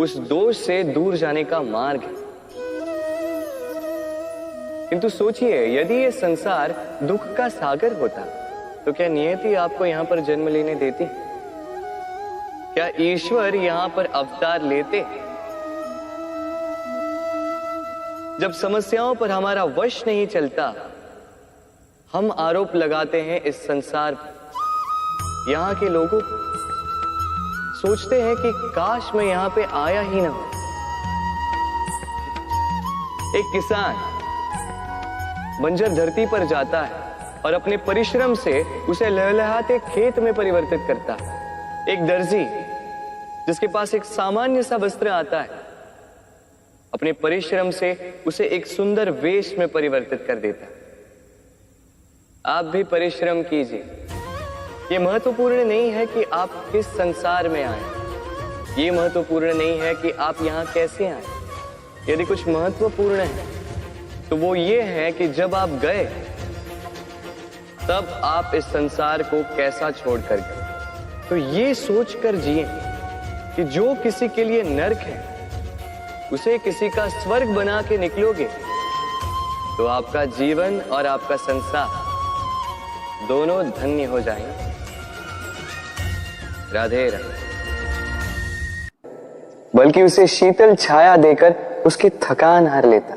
उस दोष से दूर जाने का मार्ग है। किंतु सोचिए, यदि ये संसार दुख का सागर होता तो क्या नियति आपको यहां पर जन्म लेने देती? क्या ईश्वर यहां पर अवतार लेते? जब समस्याओं पर हमारा वश नहीं चलता, हम आरोप लगाते हैं इस संसार पर। यहां के लोगों सोचते हैं कि काश मैं यहां पे आया ही ना हो। एक किसान बंजर धरती पर जाता है और अपने परिश्रम से उसे लहलहाते खेत में परिवर्तित करता है। एक दर्जी जिसके पास एक सामान्य सा वस्त्र आता है, अपने परिश्रम से उसे एक सुंदर वेश में परिवर्तित कर देता है। आप भी परिश्रम कीजिए। ये महत्वपूर्ण नहीं है कि आप किस संसार में आए, ये महत्वपूर्ण नहीं है कि आप यहां कैसे आए। यदि कुछ महत्वपूर्ण है तो वो ये है कि जब आप गए तब आप इस संसार को कैसा छोड़कर गए। तो ये सोचकर जिए कि जो किसी के लिए नरक है उसे किसी का स्वर्ग बना के निकलोगे तो आपका जीवन और आपका संसार दोनों धन्य हो जाएंगे। राधे राधे। बल्कि उसे शीतल छाया देकर उसकी थकान हर लेता।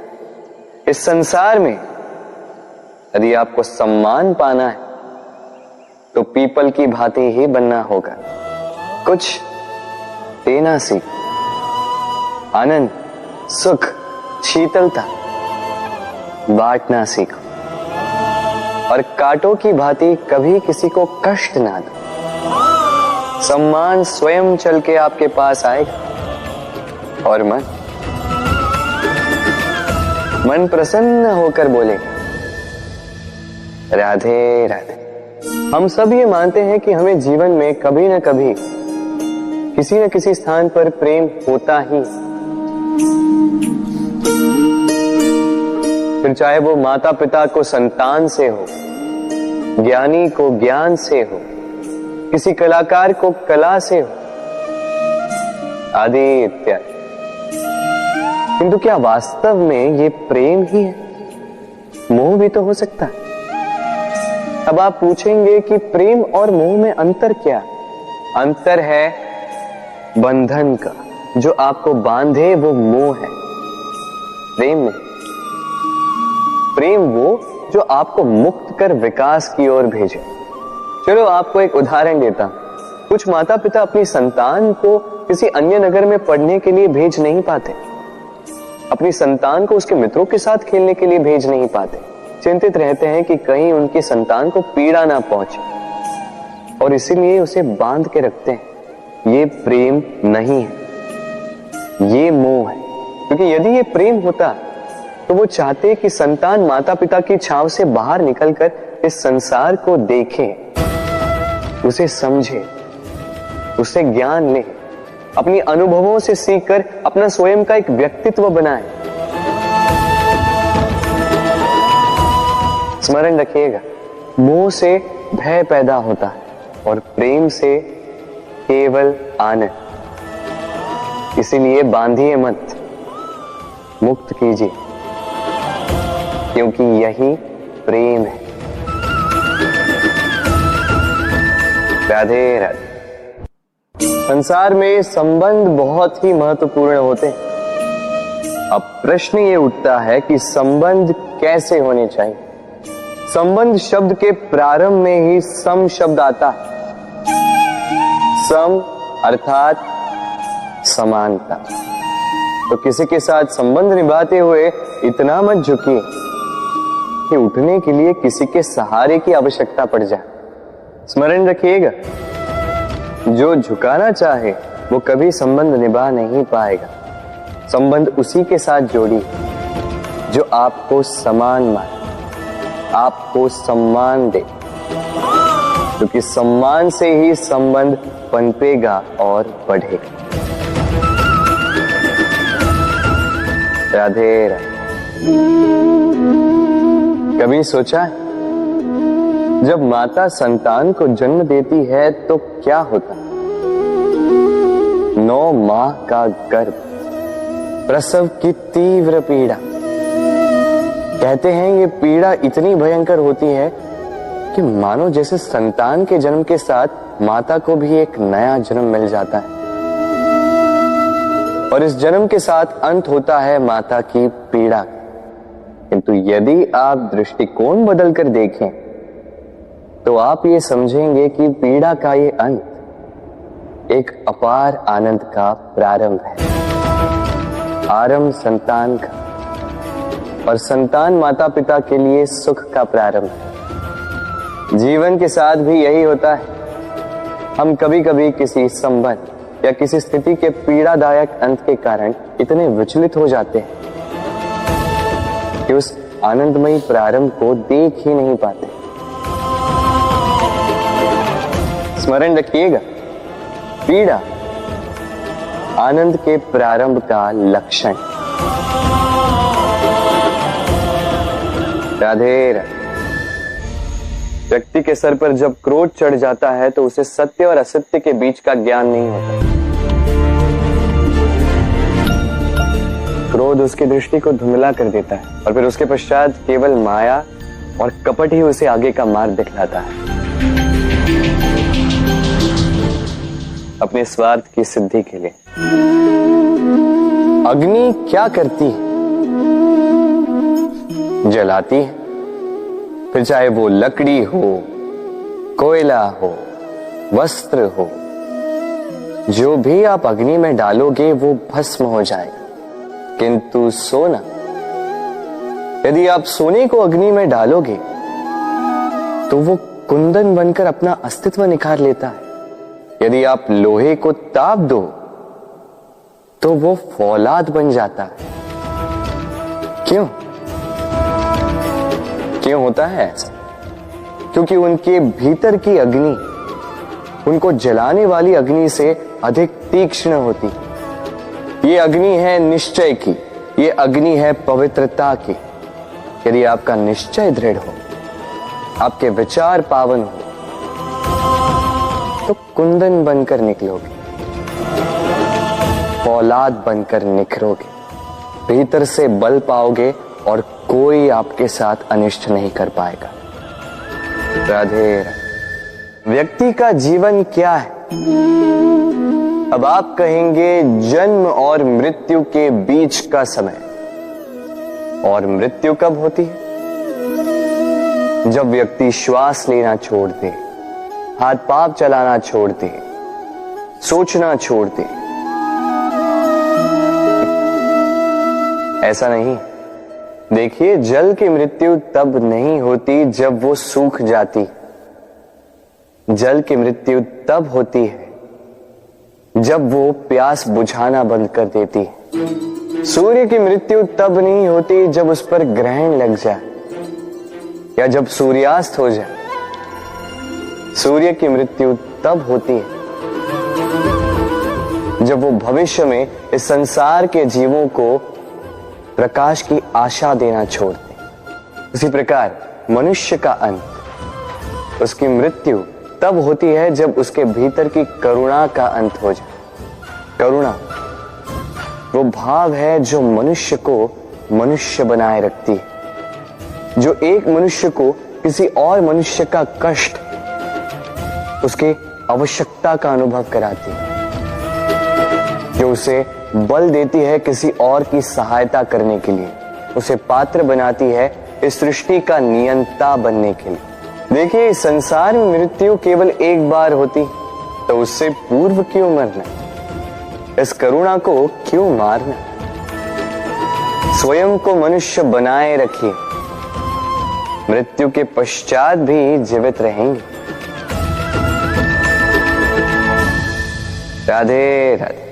इस संसार में यदि आपको सम्मान पाना है तो पीपल की भांति ही बनना होगा। कुछ देना सीख, आनंद, सुख, शीतलता बांटना सीखो और कांटों की भांति कभी किसी को कष्ट ना दो। सम्मान स्वयं चल के आपके पास आएगा और मन प्रसन्न होकर बोलेगा राधे राधे। हम सब ये मानते हैं कि हमें जीवन में कभी न कभी किसी न किसी स्थान पर प्रेम होता ही, फिर चाहे वो माता पिता को संतान से हो, ज्ञानी को ज्ञान से हो, किसी कलाकार को कला से हो, आदि इत्यादि। किंतु क्या वास्तव में ये प्रेम ही है? मोह भी तो हो सकता है। अब आप पूछेंगे कि प्रेम और मोह में अंतर क्या? अंतर है बंधन का। जो आपको बांधे वो मोह है, प्रेम नहीं। प्रेम वो जो आपको मुक्त कर विकास की ओर भेजे। चलो आपको एक उदाहरण देता हूं। कुछ माता पिता अपनी संतान को किसी अन्य नगर में पढ़ने के लिए भेज नहीं पाते, अपनी संतान को उसके मित्रों के साथ खेलने के लिए भेज नहीं पाते। चिंतित रहते हैं कि कहीं उनकी संतान को पीड़ा ना पहुंचे और इसीलिए उसे बांध के रखते हैं। ये प्रेम नहीं है, ये मोह है। क्योंकि यदि ये प्रेम होता तो वो चाहते कि संतान माता पिता की छांव से बाहर निकलकर इस संसार को देखे, उसे समझे, उससे ज्ञान ले, अपनी अनुभवों से सीखकर अपना स्वयं का एक व्यक्तित्व बनाए। स्मरण रखिएगा, मोह से भय पैदा होता है और प्रेम से केवल आनंद। इसीलिए बांधिए मत, मुक्त कीजिए, क्योंकि यही प्रेम है। राधे राधे। संसार में संबंध बहुत ही महत्वपूर्ण होते हैं। अब प्रश्न ये उठता है कि संबंध कैसे होने चाहिए। संबंध शब्द के प्रारंभ में ही सम शब्द आता है। सम अर्थात समानता। तो किसी के साथ संबंध निभाते हुए इतना मत झुकिए कि उठने के लिए किसी के सहारे की आवश्यकता पड़ जाए। स्मरण रखिएगा, जो झुकाना चाहे वो कभी संबंध निभा नहीं पाएगा। संबंध उसी के साथ जोड़ी जो आपको समान माने, आपको सम्मान दे, क्योंकि सम्मान से ही संबंध पनपेगा और बढ़ेगा। राधे राधे। कभी सोचा है जब माता संतान को जन्म देती है तो क्या होता? 9 माह का गर्भ, प्रसव की तीव्र पीड़ा। कहते हैं ये पीड़ा इतनी भयंकर होती है कि मानो जैसे संतान के जन्म के साथ माता को भी एक नया जन्म मिल जाता है, और इस जन्म के साथ अंत होता है माता की पीड़ा। किंतु यदि आप दृष्टिकोण बदलकर देखें तो आप ये समझेंगे कि पीड़ा का ये अंत एक अपार आनंद का प्रारंभ है। आरंभ संतान का, और संतान माता पिता के लिए सुख का प्रारंभ है। जीवन के साथ भी यही होता है। हम कभी कभी किसी संबंध या किसी स्थिति के पीड़ादायक अंत के कारण इतने विचलित हो जाते हैं कि उस आनंदमयी प्रारंभ को देख ही नहीं पाते। स्मरण रखिएगा, पीड़ा आनंद के प्रारंभ का लक्षण। राधे राधे। व्यक्ति के सर पर जब क्रोध चढ़ जाता है तो उसे सत्य और असत्य के बीच का ज्ञान नहीं होता। क्रोध उसकी दृष्टि को धुंधला कर देता है और फिर उसके पश्चात केवल माया और कपट ही उसे आगे का मार्ग दिखलाता है, अपने स्वार्थ की सिद्धि के लिए। अग्नि क्या करती है? जलाती है, फिर चाहे वो लकड़ी हो, कोयला हो, वस्त्र हो, जो भी आप अग्नि में डालोगे वो भस्म हो जाएगा। किंतु सोना, यदि आप सोने को अग्नि में डालोगे तो वो कुंदन बनकर अपना अस्तित्व निखार लेता है। यदि आप लोहे को ताप दो तो वो फौलाद बन जाता है। क्यों होता है ऐसा? क्योंकि उनके भीतर की अग्नि उनको जलाने वाली अग्नि से अधिक तीक्ष्ण होती। ये अग्नि है निश्चय की, ये अग्नि है पवित्रता की। यदि आपका निश्चय दृढ़ हो, आपके विचार पावन हो, तो कुंदन बनकर निकलोगे, फौलाद बनकर निखरोगे, भीतर से बल पाओगे और कोई आपके साथ अनिष्ट नहीं कर पाएगा। राधे राधे। व्यक्ति का जीवन क्या है? अब आप कहेंगे जन्म और मृत्यु के बीच का समय। और मृत्यु कब होती है? जब व्यक्ति श्वास लेना छोड़ दे, हाथ पांव चलाना छोड़ दे, सोचना छोड़ दे। ऐसा नहीं। देखिए, जल की मृत्यु तब नहीं होती जब वो सूख जाती। जल की मृत्यु तब होती है जब वो प्यास बुझाना बंद कर देती है। सूर्य की मृत्यु तब नहीं होती जब उस पर ग्रहण लग जाए या जब सूर्यास्त हो जाए। सूर्य की मृत्यु तब होती है जब वो भविष्य में इस संसार के जीवों को प्रकाश की आशा देना छोड़ दे। उसी प्रकार मनुष्य का अंत, उसकी मृत्यु तब होती है जब उसके भीतर की करुणा का अंत हो जाए। करुणा वो भाव है जो मनुष्य को मनुष्य बनाए रखती है, जो एक मनुष्य को किसी और मनुष्य का कष्ट, उसके आवश्यकता का अनुभव कराती है, जो उसे बल देती है किसी और की सहायता करने के लिए, उसे पात्र बनाती है इस सृष्टि का नियंता बनने के लिए। देखिए, संसार में मृत्यु केवल एक बार होती, तो उससे पूर्व क्यों मरना? इस करुणा को क्यों मारना? स्वयं को मनुष्य बनाए रखिए, मृत्यु के पश्चात भी जीवित रहेंगे। राधे राधे।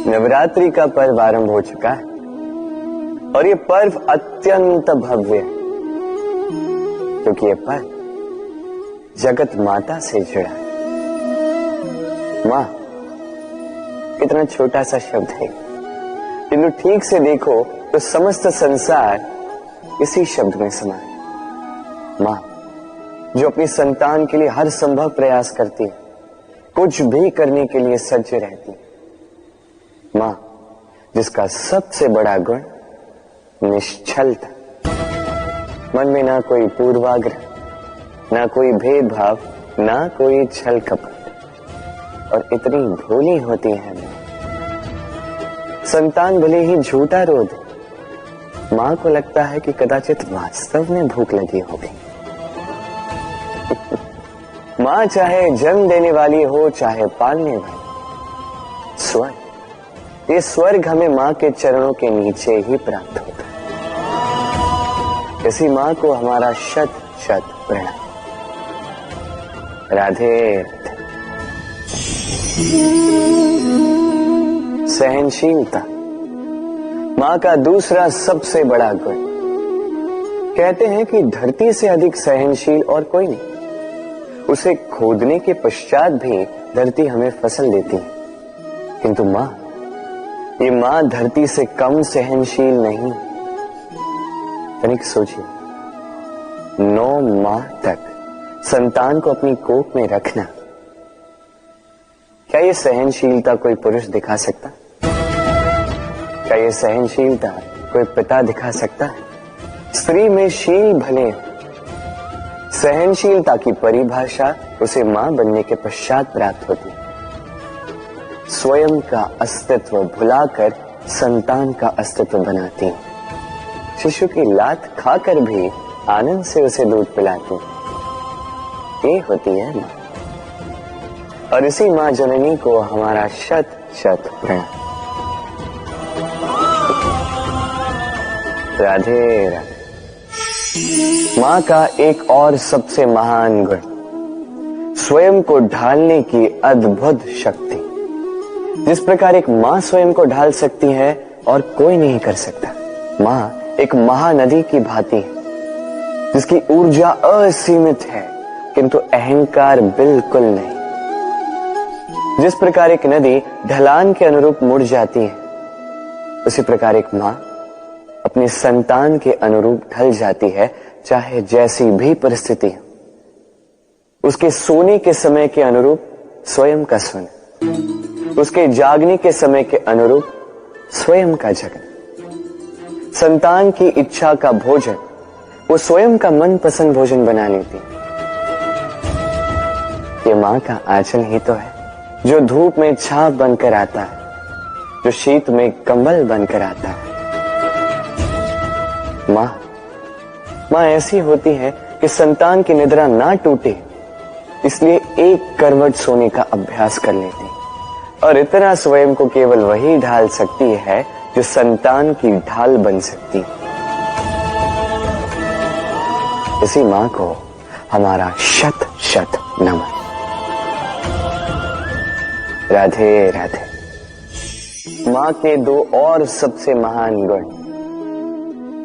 नवरात्रि का पर्व आरंभ हो चुका है और ये पर्व अत्यंत भव्य है, क्योंकि ये पर्व जगत माता से जुड़ा है। मां कितना छोटा सा शब्द है, किंतु ठीक से देखो तो समस्त संसार इसी शब्द में समा है। मां जो अपनी संतान के लिए हर संभव प्रयास करती है, कुछ भी करने के लिए सज्ज रहती है। मां जिसका सबसे बड़ा गुण निश्चलता, मन में ना कोई पूर्वाग्रह, ना कोई भेदभाव, ना कोई छल कपट, और इतनी भोली होती है मां। संतान भले ही झूठा रो दे, मां को लगता है कि कदाचित वास्तव में भूख लगी होगी। मां चाहे जन्म देने वाली हो चाहे पालने वाली, स्वर्ग, ये स्वर्ग हमें मां के चरणों के नीचे ही प्राप्त होता है। इसी मां को हमारा शत शत प्रणाम। राधे राधे। सहनशीलता मां का दूसरा सबसे बड़ा गुण। कहते हैं कि धरती से अधिक सहनशील और कोई नहीं। उसे खोदने के पश्चात भी धरती हमें फसल देती है, किंतु मां, ये मां धरती से कम सहनशील नहीं। तनिक सोचिए, 9 माह तक संतान को अपनी कोख में रखना, क्या ये सहनशीलता कोई पुरुष दिखा सकता? क्या ये सहनशीलता कोई पिता दिखा सकता है? स्त्री में शील भले, सहनशीलता की परिभाषा उसे मां बनने के पश्चात प्राप्त होती है। स्वयं का अस्तित्व भुलाकर संतान का अस्तित्व बनाती है। शिशु की लात खाकर भी आनंद से उसे दूध पिलाती है। ये होती है मां, और इसी मां जननी को हमारा शत शत प्रणाम। राधे राधे। मां का एक और सबसे महान गुण, स्वयं को ढालने की अद्भुत शक्ति। जिस प्रकार एक मां स्वयं को ढाल सकती है और कोई नहीं कर सकता। मां एक महानदी की भांति है, जिसकी ऊर्जा असीमित है किंतु अहंकार बिल्कुल नहीं। जिस प्रकार एक नदी ढलान के अनुरूप मुड़ जाती है, उसी प्रकार एक मां अपने संतान के अनुरूप ढल जाती है, चाहे जैसी भी परिस्थिति हो। उसके सोने के समय के अनुरूप स्वयं का सोना, उसके जागने के समय के अनुरूप स्वयं का जगना। संतान की इच्छा का भोजन वो स्वयं का मनपसंद भोजन बना लेती। ये मां का आंचल ही तो है, जो धूप में छाप बनकर आता है, जो शीत में कंबल बनकर आता है। मां ऐसी होती है कि संतान की निद्रा ना टूटे, इसलिए एक करवट सोने का अभ्यास कर लेती, और इतना स्वयं को केवल वही ढाल सकती है जो संतान की ढाल बन सकती है। इसी मां को हमारा शत शत नमन। राधे राधे। मां के 2 और सबसे महान गुण,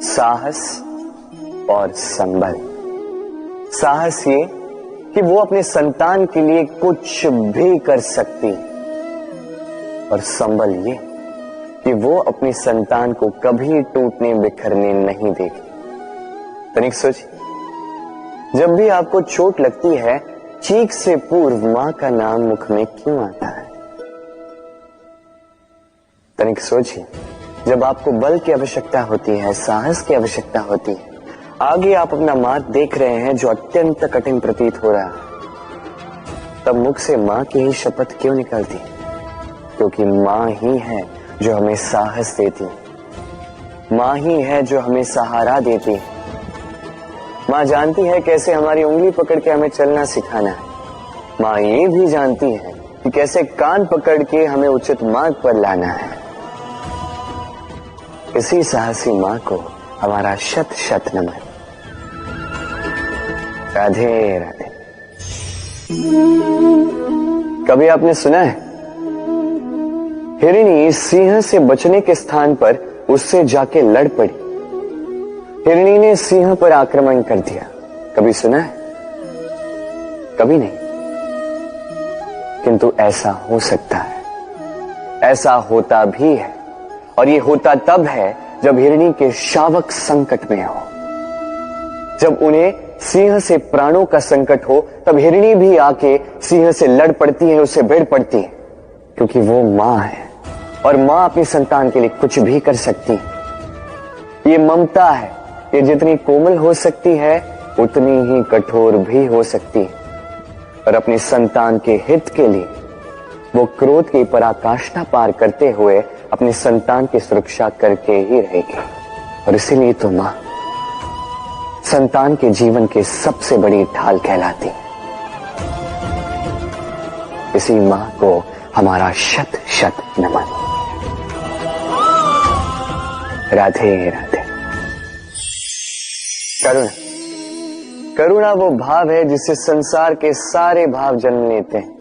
साहस और संबल। साहस ये कि वो अपने संतान के लिए कुछ भी कर सकती, और संबल ये कि वो अपनी संतान को कभी टूटने बिखरने नहीं देगी। तनिक सोचिए, जब भी आपको चोट लगती है, चीख से पूर्व मां का नाम मुख में क्यों आता है? तनिक सोचिए, जब आपको बल की आवश्यकता होती है, साहस की आवश्यकता होती है, आगे आप अपना मार्ग देख रहे हैं जो अत्यंत कठिन प्रतीत हो रहा है, तब मुख से मां की ही शपथ क्यों निकलती? क्योंकि मां ही है जो हमें साहस देती है, मां ही है जो हमें सहारा देती है। मां जानती है कैसे हमारी उंगली पकड़ के हमें चलना सिखाना है। मां ये भी जानती है कि कैसे कान पकड़ के हमें उचित मार्ग पर लाना है। इसी साहसी मां को हमारा शत शत नमन। राधे राधे। कभी आपने सुना है, हिरणी सिंह से बचने के स्थान पर उससे जाके लड़ पड़ी। हिरणी ने सिंह पर आक्रमण कर दिया। कभी सुना है? कभी नहीं। किंतु ऐसा हो सकता है, ऐसा होता भी है, और ये होता तब है जब हिरणी के शावक संकट में हो, जब उन्हें सिंह से प्राणों का संकट हो, तब हिरणी भी आके सिंह से लड़ पड़ती है, उससे भिड़ पड़ती है, क्योंकि वो मां है और मां अपनी संतान के लिए कुछ भी कर सकती है। ये ममता है, ये जितनी कोमल हो सकती है उतनी ही कठोर भी हो सकती है, और अपनी संतान के हित के लिए वो क्रोध की पराकाष्ठा पार करते हुए अपनी संतान की सुरक्षा करके ही रहेगी। और इसीलिए तो मां संतान के जीवन की सबसे बड़ी ढाल कहलाती है। इसी मां को हमारा शत शत नमन। राधे राधे। करुणा, करुणा वो भाव है जिससे संसार के सारे भाव जन्म लेते हैं,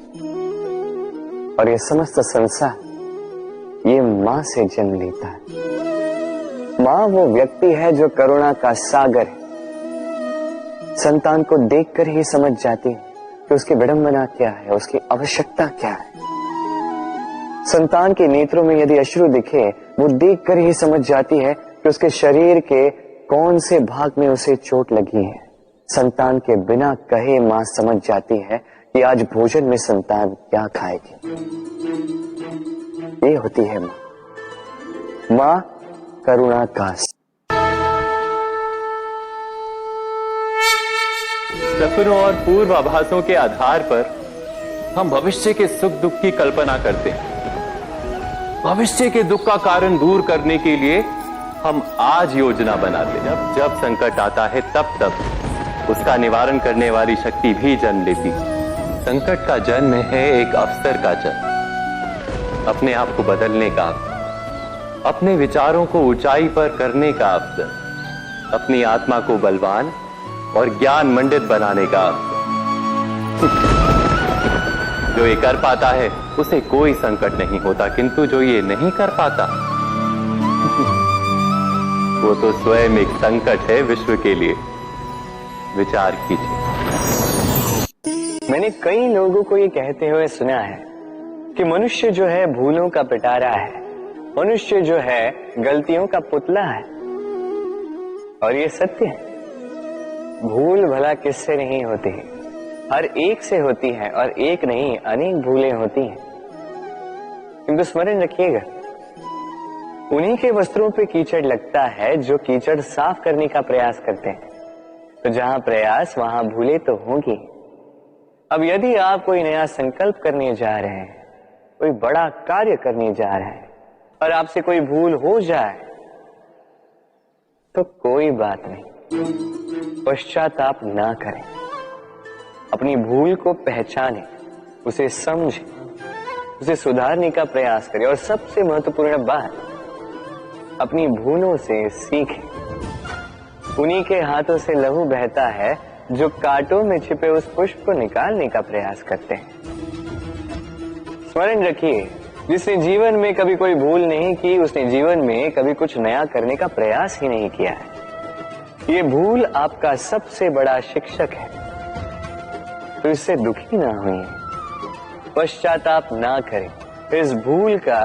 और ये समस्त संसार ये मां से जन्म लेता है। मां वो व्यक्ति है जो करुणा का सागर है। संतान को देखकर ही समझ जाती है कि उसकी विडंबना क्या है, उसकी आवश्यकता क्या है। संतान के नेत्रों में यदि अश्रु दिखे, वो देखकर ही समझ जाती है कि उसके शरीर के कौन से भाग में उसे चोट लगी है। संतान के बिना कहे मां समझ जाती है कि आज भोजन में संतान क्या खाएगी। ये होती है मां। मां करुणा का। सपनों और पूर्वाभासों के आधार पर हम भविष्य के सुख दुख की कल्पना करते हैं। भविष्य के दुख का कारण दूर करने के लिए हम आज योजना बनाते हैं। जब संकट आता है तब उसका निवारण करने वाली शक्ति भी जन्म लेती है। संकट का जन्म है एक अवसर का जन्म, अपने आप को बदलने का अवसर, अपने विचारों को ऊंचाई पर करने का अवसर, अपनी आत्मा को बलवान और ज्ञान मंडित बनाने का अवसर। जो ये कर पाता है उसे कोई संकट नहीं होता, किंतु जो ये नहीं कर पाता वो तो स्वयं एक संकट है विश्व के लिए। विचार कीजिए। मैंने कई लोगों को ये कहते हुए सुना है कि मनुष्य जो है भूलों का पिटारा है, मनुष्य जो है गलतियों का पुतला है। और ये सत्य है। भूल भला किससे नहीं होती है, हर एक से होती है, और एक नहीं अनेक भूलें होती हैं। किंतु स्मरण रखिएगा, उन्हीं के वस्त्रों पे कीचड़ लगता है जो कीचड़ साफ करने का प्रयास करते हैं। तो जहां प्रयास वहां भूले तो होंगी। अब यदि आप कोई नया संकल्प करने जा रहे हैं, कोई बड़ा कार्य करने जा रहे हैं, और आपसे कोई भूल हो जाए तो कोई बात नहीं, पश्चाताप ना करें। अपनी भूल को पहचानें, उसे समझें, उसे सुधारने का प्रयास करें, और सबसे महत्वपूर्ण बात, अपनी भूलों से सीखें। उन्हीं के हाथों से लहू बहता है जो कांटों में छिपे उस पुष्प को निकालने का प्रयास करते हैं। स्मरण रखिए, जिसने जीवन में कभी कोई भूल नहीं की, उसने जीवन में कभी कुछ नया करने का प्रयास ही नहीं किया है। ये भूल आपका सबसे बड़ा शिक्षक है, तो इससे दुखी ना होइए, पश्चाताप ना करें, इस भूल का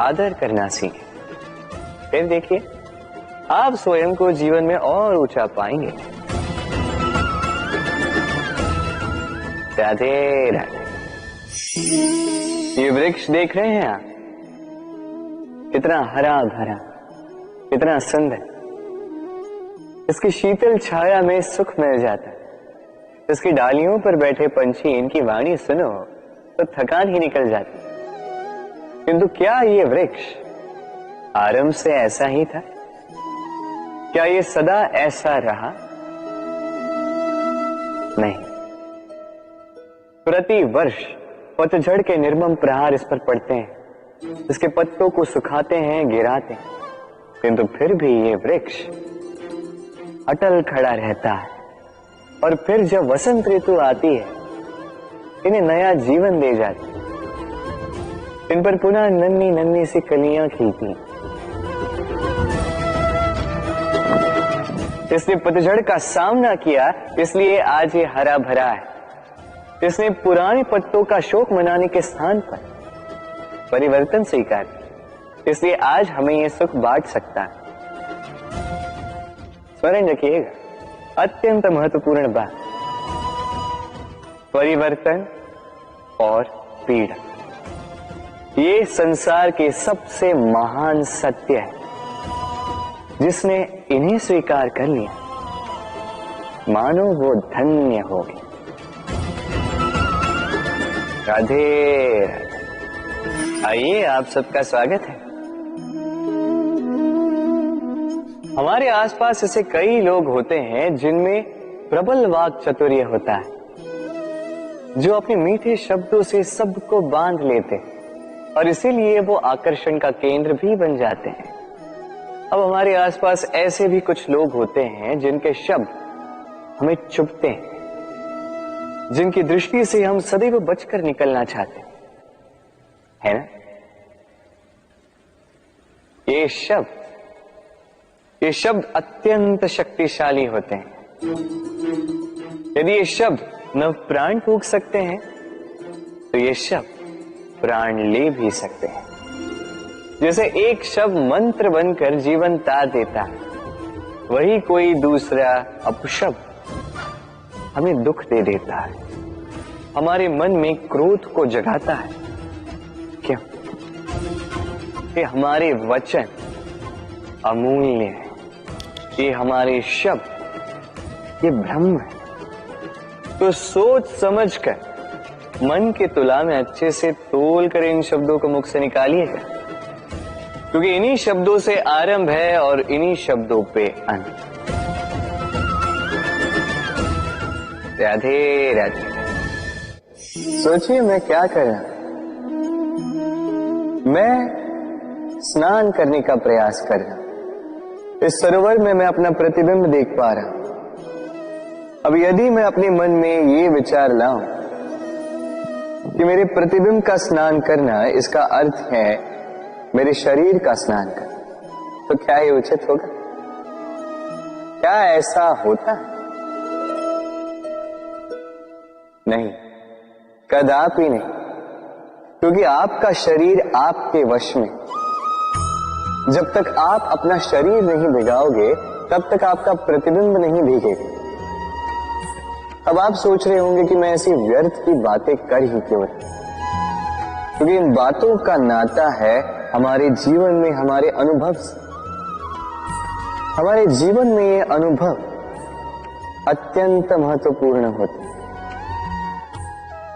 आदर करना सीखें। फिर देखिए, आप स्वयं को जीवन में और ऊंचा पाएंगे। राधे राधे। ये वृक्ष देख रहे हैं आप, कितना हरा भरा, कितना सुंदर। इसकी शीतल छाया में सुख मिल जाता है। इसकी डालियों पर बैठे पंछी, इनकी वाणी सुनो तो थकान ही निकल जाती। किंतु क्या ये वृक्ष आरंभ से ऐसा ही था? क्या ये सदा ऐसा रहा? नहीं। प्रति वर्ष पतझड़ के निर्मम प्रहार इस पर पड़ते हैं, इसके पत्तों को सुखाते हैं, गिराते हैं, किंतु फिर भी ये वृक्ष अटल खड़ा रहता है। और फिर जब वसंत ऋतु आती है, इन्हें नया जीवन दे जाती है। इन पर पुनः नन्ही नन्ही सी कलियां खिलती हैं। इसने पतझड़ का सामना किया, इसलिए आज ये हरा भरा है। इसने पुराने पत्तों का शोक मनाने के स्थान पर परिवर्तन स्वीकार किया, इसलिए आज हमें यह सुख बांट सकता है। स्मरण रखिएगा, अत्यंत महत्वपूर्ण बात, परिवर्तन और पीड़ा, ये संसार के सबसे महान सत्य है। जिसने इन्हें स्वीकार कर लिया, मानो वो धन्य हो गया। राधे राधे। आइए, आप सबका स्वागत है। हमारे आसपास ऐसे कई लोग होते हैं जिनमें प्रबल वाक चातुर्य होता है, जो अपने मीठे शब्दों से सबको बांध लेते हैं और इसीलिए वो आकर्षण का केंद्र भी बन जाते हैं। अब हमारे आसपास ऐसे भी कुछ लोग होते हैं जिनके शब्द हमें चुभते हैं, जिनकी दृष्टि से हम सदैव बचकर निकलना चाहते हैं, है ना? ये शब्द अत्यंत शक्तिशाली होते हैं। यदि ये शब्द नव प्राण फूंक सकते हैं, तो ये शब्द प्राण ले भी सकते हैं। जैसे एक शब्द मंत्र बनकर जीवन तार देता है, वही कोई दूसरा अपशब्द हमें दुख दे देता है, हमारे मन में क्रोध को जगाता है। क्यों? ये हमारे वचन अमूल्य है, ये हमारे शब्द ये ब्रह्म है। तो सोच समझकर मन के तुला में अच्छे से तोल कर इन शब्दों को मुख से निकालिएगा, क्योंकि इन्हीं शब्दों से आरंभ है और इन्हीं शब्दों पे अंत। राधे राधे। सोचिए मैं क्या कर रहा हूं। मैं स्नान करने का प्रयास कर रहा हूं। इस सरोवर में मैं अपना प्रतिबिंब देख पा रहा हूं। अब यदि मैं अपने मन में ये विचार लाऊं कि मेरे प्रतिबिंब का स्नान करना, इसका अर्थ है मेरे शरीर का स्नान करना, तो क्या ये उचित होगा? क्या ऐसा होता है? नहीं, कदापि नहीं, क्योंकि आपका शरीर आपके वश में। जब तक आप अपना शरीर नहीं भिगाओगे, तब तक आपका प्रतिबिंब नहीं भीगेगा। अब आप सोच रहे होंगे कि मैं ऐसी व्यर्थ की बातें कर ही क्यों रहा, क्योंकि इन बातों का नाता है हमारे जीवन में, हमारे अनुभव से। हमारे जीवन में ये अनुभव अत्यंत महत्वपूर्ण होते हैं।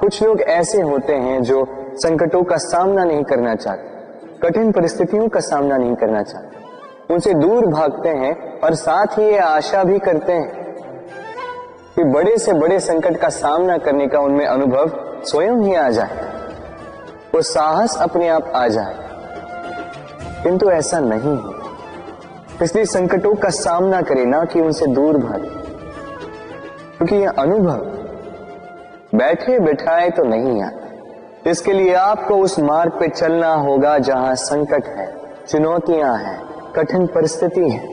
कुछ लोग ऐसे होते हैं जो संकटों का सामना नहीं करना चाहते, कठिन परिस्थितियों का सामना नहीं करना चाहते, उनसे दूर भागते हैं और साथ ही ये आशा भी करते हैं कि बड़े से बड़े संकट का सामना करने का उनमें अनुभव स्वयं ही आ जाए, वो साहस अपने आप आ जाए। किंतु ऐसा नहीं है, इसलिए संकटों का सामना करें, ना कि उनसे दूर भागे, क्योंकि यह अनुभव बैठे बिठाए तो नहीं आता। इसके लिए आपको उस मार्ग पे चलना होगा जहां संकट है, चुनौतियां हैं, कठिन परिस्थिति है,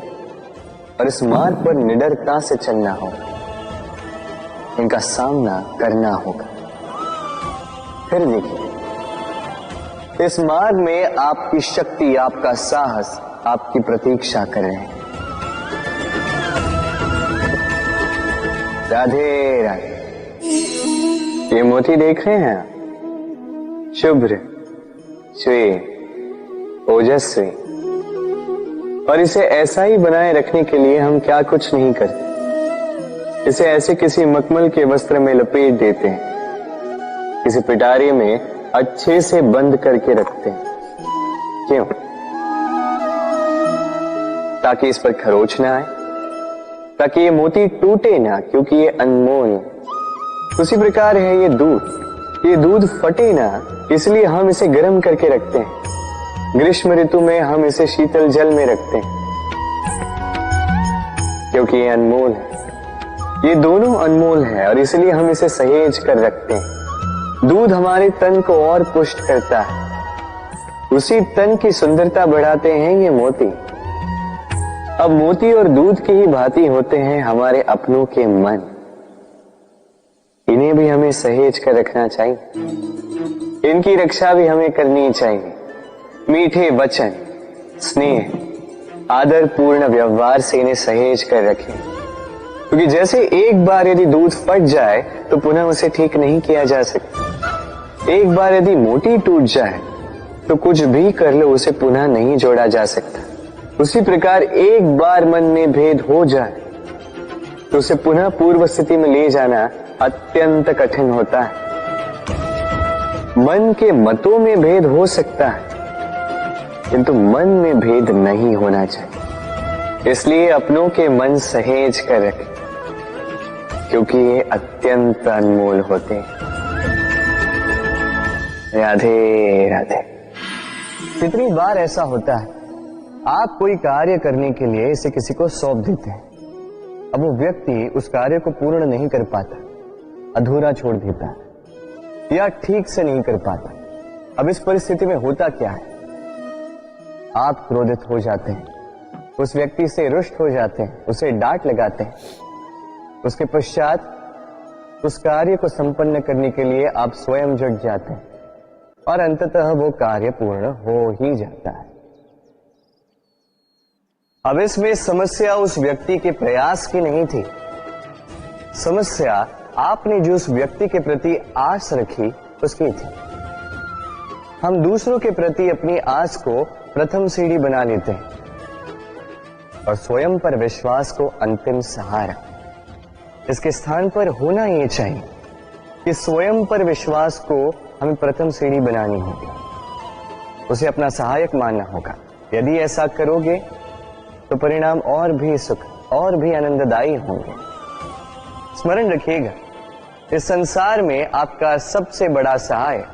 और इस मार्ग पर निडरता से चलना होगा, इनका सामना करना होगा। फिर देखिए, इस मार्ग में आपकी शक्ति, आपका साहस आपकी प्रतीक्षा कर रहे हैं। राधे राधे। ये मोती देख रहे हैं, शुभ्र, श्वेत, ओजस्वी, और इसे ऐसा ही बनाए रखने के लिए हम क्या कुछ नहीं करते। इसे ऐसे किसी मखमल के वस्त्र में लपेट देते हैं, किसी पिटारे में अच्छे से बंद करके रखते हैं। क्यों? ताकि इस पर खरोच ना आए, ताकि ये मोती टूटे ना, क्योंकि ये अनमोल है। उसी प्रकार है ये दूध फटे ना, इसलिए हम इसे गर्म करके रखते हैं। ग्रीष्म ऋतु में हम इसे शीतल जल में रखते हैं, क्योंकि ये अनमोल है। ये दोनों अनमोल है और इसलिए हम इसे सहेज कर रखते हैं। दूध हमारे तन को और पुष्ट करता है, उसी तन की सुंदरता बढ़ाते हैं ये मोती। अब मोती और दूध की ही भांति होते हैं हमारे अपनों के मन, इन्हें भी हमें सहेज कर रखना चाहिए, इनकी रक्षा भी हमें करनी चाहिए। मीठे वचन, स्नेह, आदर पूर्ण व्यवहार से इन्हें सहेज कर रखें, क्योंकि जैसे एक बार यदि दूध फट जाए तो पुनः उसे ठीक नहीं किया जा सकता। एक बार यदि मोती टूट जाए तो कुछ भी कर लो उसे पुनः नहीं जोड़ा जा सकता। उसी प्रकार एक बार मन में भेद हो जाए तो उसे पुनः पूर्व स्थिति में ले जाना अत्यंत कठिन होता है। मन के मतों में भेद हो सकता है किंतु मन में भेद नहीं होना चाहिए। इसलिए अपनों के मन सहेज कर रखें क्योंकि ये अत्यंत अनमोल होते हैं। राधे राधे। कितनी बार ऐसा होता है, आप कोई कार्य करने के लिए इसे किसी को सौंप देते हैं, अब वो व्यक्ति उस कार्य को पूर्ण नहीं कर पाता, अधूरा छोड़ देता है या ठीक से नहीं कर पाता। अब इस परिस्थिति में होता क्या है, आप क्रोधित हो जाते हैं, उस व्यक्ति से रुष्ट हो जाते हैं, उसे डांट लगाते हैं। उसके पश्चात उस कार्य को संपन्न करने के लिए आप स्वयं जुट जाते हैं और अंततः वो कार्य पूर्ण हो ही जाता है। अब इसमें समस्या उस व्यक्ति के प्रयास की नहीं थी, समस्या आपने जो उस व्यक्ति के प्रति आस रखी उसकी थी। हम दूसरों के प्रति अपनी आस को प्रथम सीढ़ी बना लेते हैं और स्वयं पर विश्वास को अंतिम सहारा। इसके स्थान पर होना यह चाहिए कि स्वयं पर विश्वास को हमें प्रथम सीढ़ी बनानी होगी, उसे अपना सहायक मानना होगा। यदि ऐसा करोगे तो परिणाम और भी सुख और भी आनंददायी होंगे। स्मरण रखिएगा, इस संसार में आपका सबसे बड़ा सहाय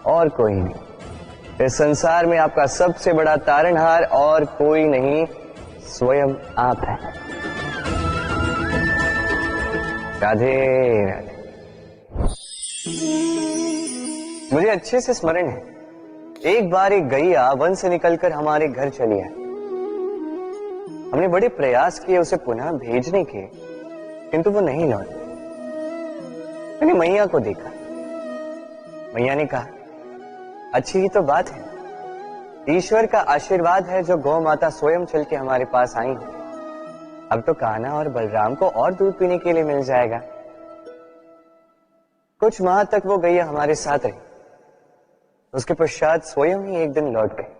और कोई नहीं। इस संसार में आपका सबसे बड़ा तारणहार और कोई नहीं, स्वयं आप हैं। राधे राधे। मुझे अच्छे से स्मरण है, एक बार एक गैया वन से निकलकर हमारे घर चली आई। हमने बड़े प्रयास किए उसे पुनः भेजने के, किंतु वो नहीं लौटी। मैंने मैया को देखा, मैया ने कहा, अच्छी ही तो बात है, ईश्वर का आशीर्वाद है जो गौ माता स्वयं चल के हमारे पास आई है। अब तो कान्हा और बलराम को और दूध पीने के लिए मिल जाएगा। कुछ माह तक वो गैया हमारे साथ रही, उसके पश्चात स्वयं ही एक दिन लौट गए।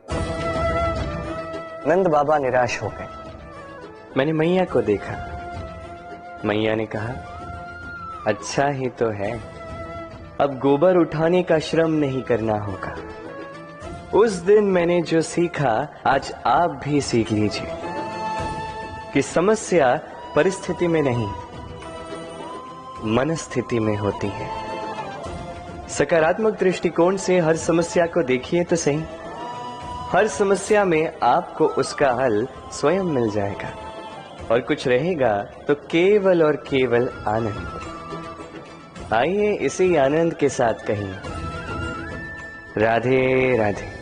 नंद बाबा निराश हो गए। मैंने मैया को देखा, मैया ने कहा, अच्छा ही तो है, अब गोबर उठाने का श्रम नहीं करना होगा। उस दिन मैंने जो सीखा आज आप भी सीख लीजिए कि समस्या परिस्थिति में नहीं मनस्थिति में होती है। सकारात्मक दृष्टिकोण से हर समस्या को देखिए तो सही, हर समस्या में आपको उसका हल स्वयं मिल जाएगा और कुछ रहेगा तो केवल और केवल आनंद। आइए इसी आनंद के साथ कहें राधे राधे।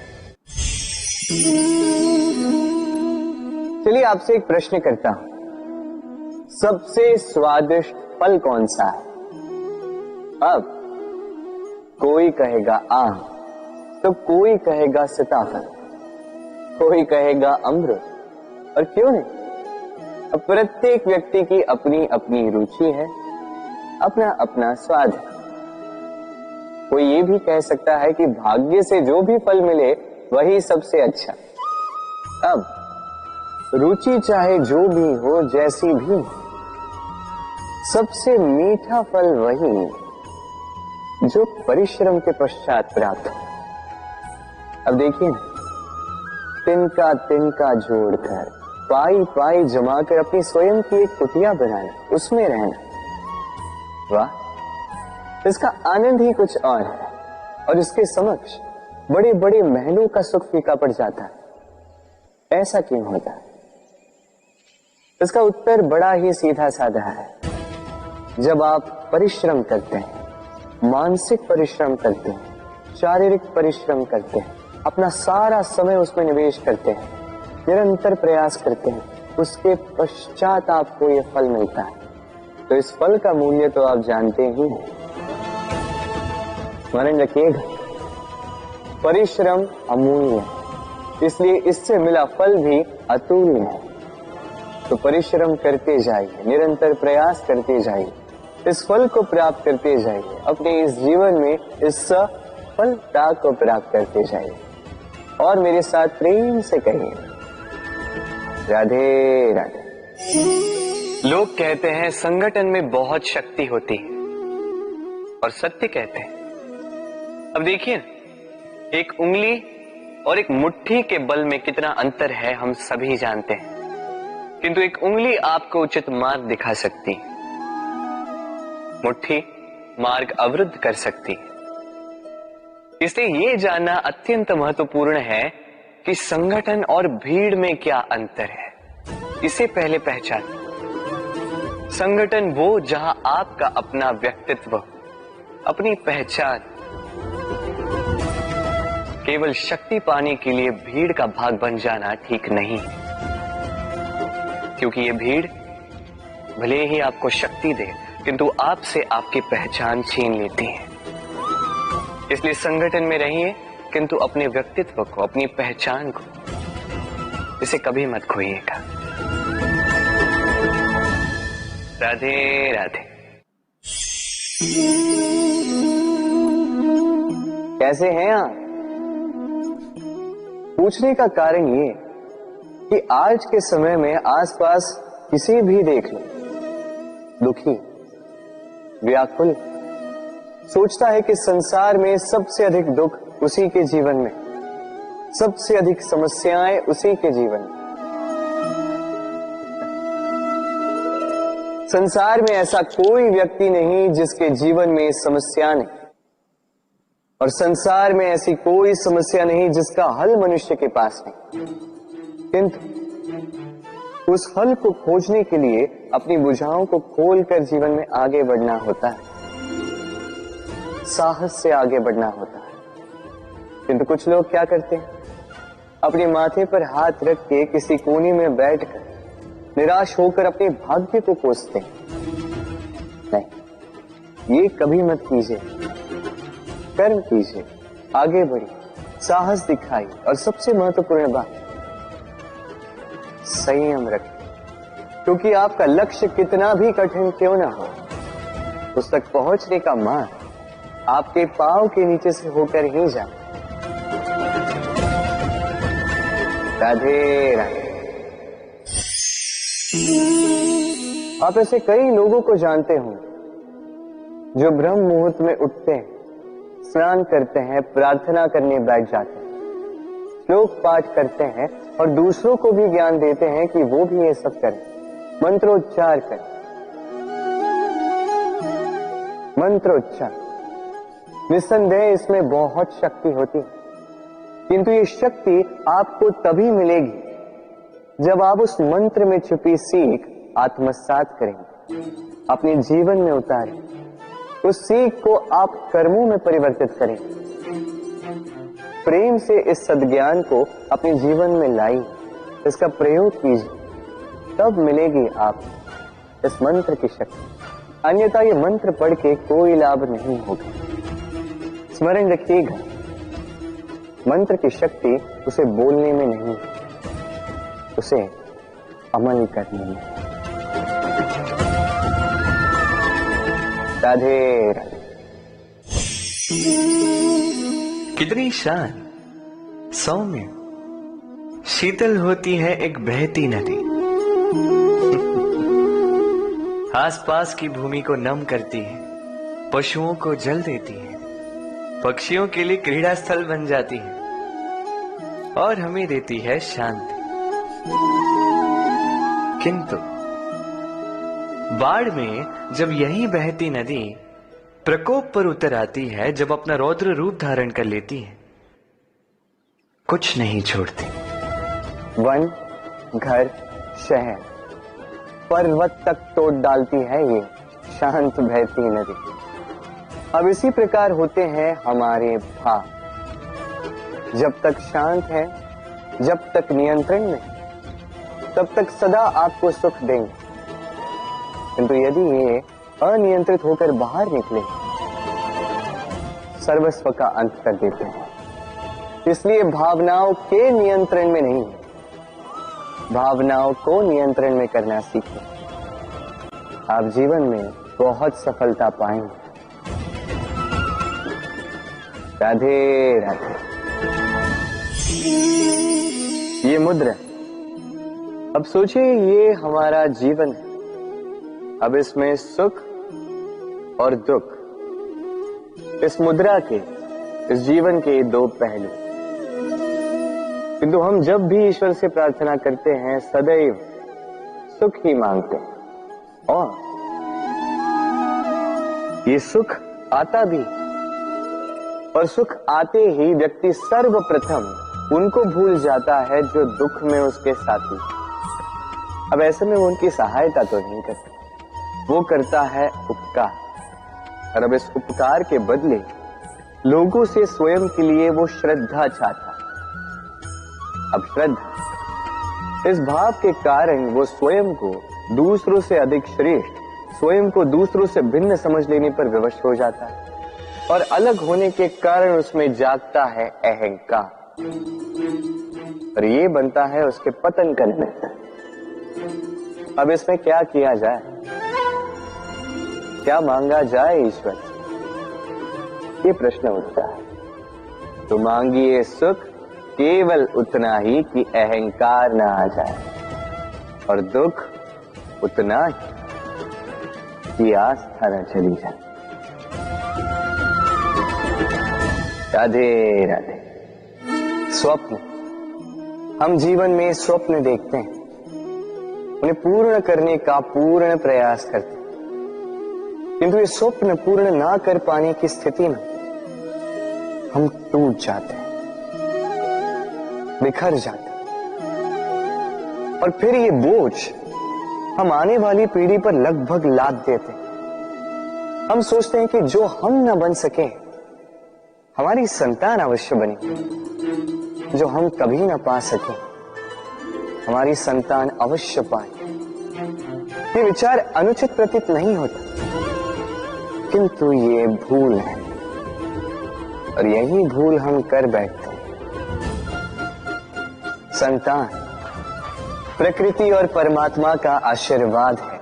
चलिए आपसे एक प्रश्न करता हूं, सबसे स्वादिष्ट फल कौन सा है? अब कोई कहेगा आम, तो कोई कहेगा सीताफल, कोई कहेगा अमरूद, और क्यों नहीं? अब प्रत्येक व्यक्ति की अपनी अपनी रुचि है, अपना अपना स्वाद है। कोई ये भी कह सकता है कि भाग्य से जो भी फल मिले वही सबसे अच्छा। अब रुचि चाहे जो भी हो, जैसी भी हो, सबसे मीठा फल वही जो परिश्रम के पश्चात प्राप्त हो। अब देखिए, तिनका तिनका जोड़कर, पाई पाई जमाकर अपनी स्वयं की एक कुटिया बनाना, उसमें रहना, वाह, इसका आनंद ही कुछ और है। और इसके समक्ष बड़े बड़े महलों का सुख फीका पड़ जाता है। ऐसा क्यों होता है? इसका उत्तर बड़ा ही सीधा साधा है। जब आप परिश्रम करते हैं, मानसिक परिश्रम करते हैं, शारीरिक परिश्रम करते हैं, अपना सारा समय उसमें निवेश करते हैं, निरंतर प्रयास करते हैं, उसके पश्चात आपको यह फल मिलता है, तो इस फल का मूल्य तो आप जानते ही हैं। स्मरण रखिएगा, परिश्रम अमूल्य है, इसलिए इससे मिला फल भी अतुल्य है। तो परिश्रम करते जाइए, निरंतर प्रयास करते जाइए, इस फल को प्राप्त करते जाइए, अपने इस जीवन में इस सफलता को प्राप्त करते जाइए। और मेरे साथ प्रेम से कहिए, राधे राधे। लोग कहते हैं संगठन में बहुत शक्ति होती है और सत्य कहते हैं। अब देखिए, एक उंगली और एक मुट्ठी के बल में कितना अंतर है हम सभी जानते हैं, किंतु एक उंगली आपको उचित मार्ग दिखा सकती है, मुट्ठी मार्ग अवरुद्ध कर सकती है। इसलिए यह जानना अत्यंत महत्वपूर्ण है कि संगठन और भीड़ में क्या अंतर है, इसे पहले पहचान। संगठन वो जहां आपका अपना व्यक्तित्व, अपनी पहचान, केवल शक्ति पाने के लिए भीड़ का भाग बन जाना ठीक नहीं, क्योंकि ये भीड़ भले ही आपको शक्ति दे किंतु आपसे आपकी पहचान छीन लेती है। इसलिए संगठन में रहिए किंतु अपने व्यक्तित्व को, अपनी पहचान को, इसे कभी मत खोइएगा। राधे राधे। कैसे हैं आप? पूछने का कारण ये कि आज के समय में आसपास किसी भी देख लो, दुखी, व्याकुल, सोचता है कि संसार में सबसे अधिक दुख उसी के जीवन में, सबसे अधिक समस्याएं उसी के जीवन में। संसार में ऐसा कोई व्यक्ति नहीं जिसके जीवन में समस्या नहीं, और संसार में ऐसी कोई समस्या नहीं जिसका हल मनुष्य के पास नहीं, किंतु उस हल को खोजने के लिए अपनी भुजाओं को खोलकर जीवन में आगे बढ़ना होता है, साहस से आगे बढ़ना होता है। किंतु कुछ लोग क्या करते हैं, अपने माथे पर हाथ रख के किसी कोने में बैठकर निराश होकर अपने भाग्य को कोसते हैं। नहीं, ये कभी मत कीजिए। कर्म कीजिए, आगे बढ़िए, साहस दिखाइए, और सबसे महत्वपूर्ण बात, संयम रखिए, क्योंकि आपका लक्ष्य कितना भी कठिन क्यों ना हो, उस तक पहुंचने का मार्ग आपके पांव के नीचे से होकर ही जाए। राधे राधे। आप ऐसे कई लोगों को जानते हो जो ब्रह्म मुहूर्त में उठते हैं, स्नान करते हैं, प्रार्थना करने बैठ जाते हैं, श्लोक पाठ करते हैं और दूसरों को भी ज्ञान देते हैं कि वो भी ये सब करें, मंत्रोच्चार करें। मंत्रोच्चार, निस्संदेह इसमें बहुत शक्ति होती है, किंतु ये शक्ति आपको तभी मिलेगी जब आप उस मंत्र में छुपी सीख आत्मसात करेंगे, अपने जीवन में उतारें, उस सीख को आप कर्मों में परिवर्तित करें, प्रेम से इस सद्ज्ञान को अपने जीवन में लाइए, इसका प्रयोग कीजिए, तब मिलेगी आप इस मंत्र की शक्ति। अन्यथा ये मंत्र पढ़ के कोई लाभ नहीं होगा। स्मरण रखिएगा, मंत्र की शक्ति उसे बोलने में नहीं, उसे अमल करने में। राधे राधे। कितनी शांत, सौम्य, शीतल होती है एक बहती नदी। आसपास की भूमि को नम करती है, पशुओं को जल देती है, पक्षियों के लिए क्रीड़ा स्थल बन जाती है और हमें देती है शांति। किंतु बाढ़ में जब यही बहती नदी प्रकोप पर उतर आती है, जब अपना रौद्र रूप धारण कर लेती है, कुछ नहीं छोड़ती। वन, घर, शहर, पर्वत तक तोड़ डालती है ये शांत बहती नदी। अब इसी प्रकार होते हैं हमारे भाव। जब तक शांत है, जब तक नियंत्रण में, तब तक सदा आपको सुख देंगे, किंतु यदि ये अनियंत्रित होकर बाहर निकले, सर्वस्व का अंत कर देते हैं। इसलिए भावनाओं के नियंत्रण में नहीं, भावनाओं को नियंत्रण में करना सीखें। आप जीवन में बहुत सफलता पाएंगे। राधे राधे। ये मुद्रा, अब सोचिए ये हमारा जीवन है। अब इसमें सुख और दुख, इस मुद्रा के, इस जीवन के दो पहलू। किंतु हम जब भी ईश्वर से प्रार्थना करते हैं सदैव सुख ही मांगते हैं, और ये सुख आता भी, और सुख आते ही व्यक्ति सर्वप्रथम उनको भूल जाता है जो दुख में उसके साथी। अब ऐसे में वो उनकी सहायता तो नहीं करता, वो करता है उपकार। और अब इस उपकार के बदले लोगों से स्वयं के लिए वो श्रद्धा चाहता है। अब श्रद्धा, इस भाव के कारण वो स्वयं को दूसरों से अधिक श्रेष्ठ, स्वयं को दूसरों से भिन्न समझ लेने पर विवश हो जाता है, और अलग होने के कारण उसमें जागता है अहंकार, और ये बनता है उसके पतन का निमित्त। अब इसमें क्या किया जाए, क्या मांगा जाए ईश्वर से, ये प्रश्न उठता है। तो मांगिए सुख केवल उतना ही कि अहंकार ना आ जाए, और दुख उतना ही कि आस्था न चली जाए। राधे राधे। स्वप्न, हम जीवन में स्वप्न देखते हैं, उन्हें पूर्ण करने का पूर्ण प्रयास करते हैं, किंतु ये स्वप्न पूर्ण ना कर पाने की स्थिति में हम टूट जाते हैं, बिखर जाते हैं, और फिर ये बोझ हम आने वाली पीढ़ी पर लगभग लाद देते हैं। हम सोचते हैं कि जो हम न बन सके हमारी संतान अवश्य बने, जो हम कभी न पा सके हमारी संतान अवश्य पाए। ये विचार अनुचित प्रतीत नहीं होता, किंतु ये भूल है, और यही भूल हम कर बैठते हैं। संतान प्रकृति और परमात्मा का आशीर्वाद है,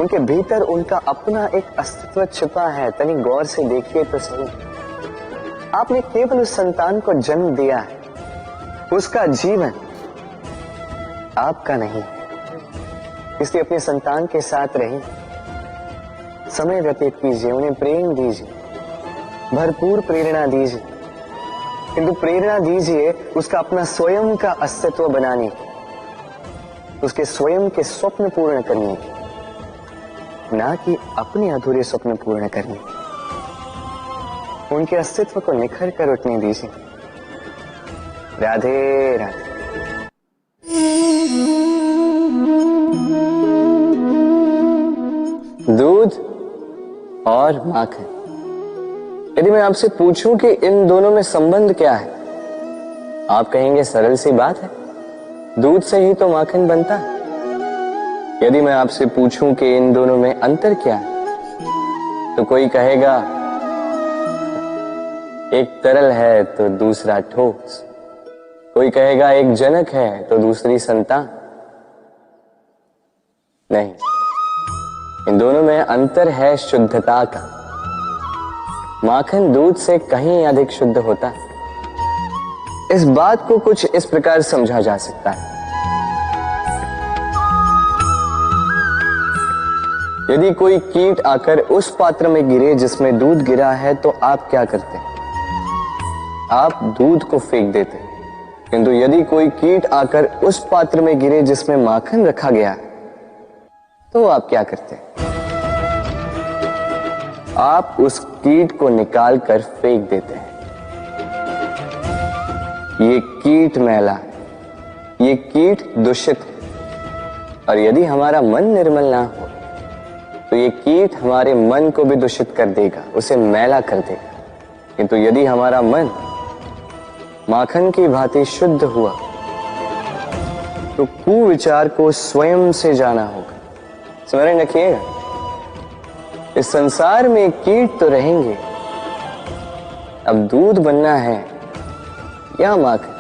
उनके भीतर उनका अपना एक अस्तित्व छिपा है। तनी गौर से देखिए तो सही, आपने केवल उस संतान को जन्म दिया है, उसका जीवन आपका नहीं, इसलिए अपने संतान के साथ रहिए, समय व्यतीत कीजिए, उन्हें प्रेम दीजिए, भरपूर प्रेरणा दीजिए, किंतु प्रेरणा दीजिए उसका अपना स्वयं का अस्तित्व बनाने की, उसके स्वयं के स्वप्न पूर्ण करने की, ना कि अपने अधूरे स्वप्न पूर्ण करने की। उनके अस्तित्व को निखर कर उठने दीजिए। राधे राधे। दूध और माखन, यदि मैं आपसे पूछूं कि इन दोनों में संबंध क्या है, आप कहेंगे सरल सी बात है, दूध से ही तो माखन बनता है। यदि मैं आपसे पूछूं कि इन दोनों में अंतर क्या है, तो कोई कहेगा एक तरल है तो दूसरा ठोस, कोई कहेगा एक जनक है तो दूसरी संतान। नहीं, इन दोनों में अंतर है शुद्धता का। माखन दूध से कहीं अधिक शुद्ध होता है। इस बात को कुछ इस प्रकार समझा जा सकता है। यदि कोई कीट आकर उस पात्र में गिरे जिसमें दूध गिरा है, तो आप क्या करते हैं? आप दूध को फेंक देते। किंतु यदि कोई कीट आकर उस पात्र में गिरे जिसमें माखन रखा गया है, तो आप क्या करते हैं? आप उस कीट को निकाल कर फेंक देते हैं। ये कीट मैला है, ये कीट दूषित है, और यदि हमारा मन निर्मल ना हो तो ये कीट हमारे मन को भी दूषित कर देगा, उसे मैला कर देगा। किंतु यदि हमारा मन माखन की भांति शुद्ध हुआ, तो कुविचार को स्वयं से जाना होगा। स्मरण रखिएगा, इस संसार में कीट तो रहेंगे, अब दूध बनना है या माखन।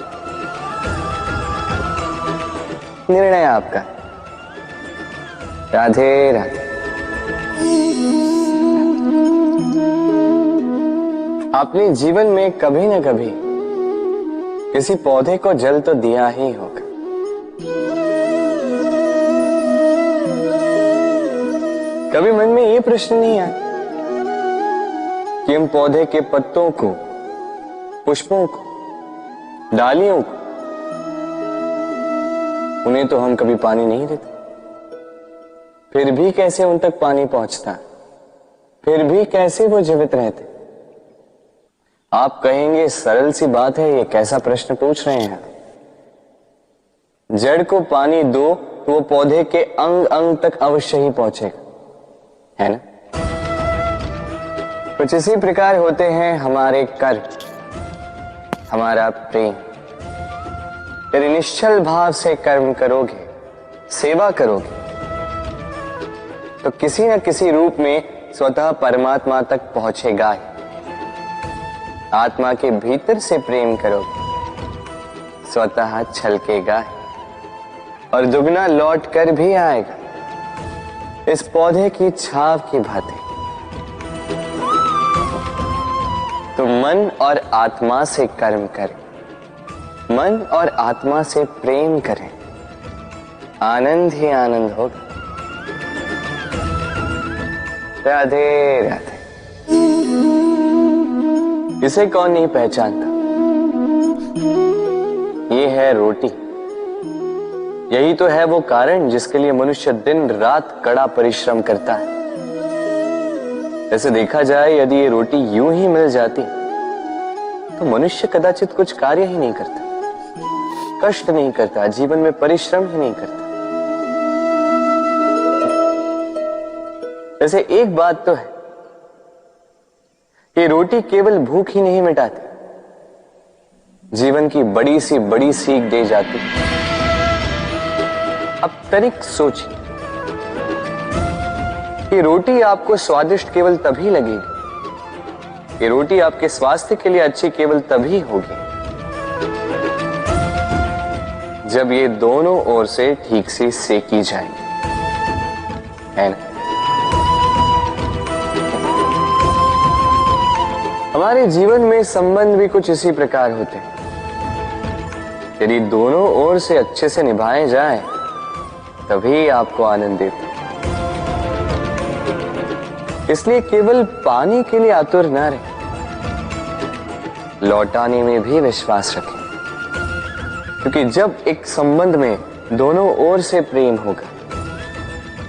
निर्णय आपका। राधे राधे। आपने जीवन में कभी न कभी किसी पौधे को जल तो दिया ही होगा। कभी मन में ये प्रश्न नहीं आया कि हम पौधे के पत्तों को, पुष्पों को, डालियों को, उन्हें तो हम कभी पानी नहीं देते, फिर भी कैसे उन तक पानी पहुंचता, फिर भी कैसे वो जीवित रहते। आप कहेंगे सरल सी बात है, ये कैसा प्रश्न पूछ रहे हैं। जड़ को पानी दो तो वो पौधे के अंग अंग तक अवश्य ही पहुंचेगा, है ना। कुछ इसी प्रकार होते हैं हमारे कर्म, हमारा प्रेम। यदि निश्चल भाव से कर्म करोगे, सेवा करोगे, तो किसी न किसी रूप में स्वतः परमात्मा तक पहुंचेगा ही। आत्मा के भीतर से प्रेम करोगे, स्वतः छलकेगा ही और दुगना लौट कर भी आएगा, इस पौधे की छाव की भांति। तो मन और आत्मा से कर्म करें, मन और आत्मा से प्रेम करें, आनंद ही आनंद होगा। राधे राधे। इसे कौन नहीं पहचानता? ये है रोटी। यही तो है वो कारण जिसके लिए मनुष्य दिन रात कड़ा परिश्रम करता है। ऐसे देखा जाए, यदि ये रोटी यूं ही मिल जाती तो मनुष्य कदाचित कुछ कार्य ही नहीं करता, कष्ट नहीं करता, जीवन में परिश्रम ही नहीं करता। वैसे एक बात तो है, ये रोटी केवल भूख ही नहीं मिटाती, जीवन की बड़ी सी बड़ी सीख दे जाती। अब तनिक सोचिए, ये रोटी आपको स्वादिष्ट केवल तभी लगेगी, ये रोटी आपके स्वास्थ्य के लिए अच्छी केवल तभी होगी जब ये दोनों ओर से ठीक से सेकी जाएगी, है ना। हमारे जीवन में संबंध भी कुछ इसी प्रकार होते हैं। यदि दोनों ओर से अच्छे से निभाए जाए तभी आपको आनंद देते। इसलिए केवल पानी के लिए आतुर न रहे, लौटाने में भी विश्वास रखें। क्योंकि जब एक संबंध में दोनों ओर से प्रेम होगा,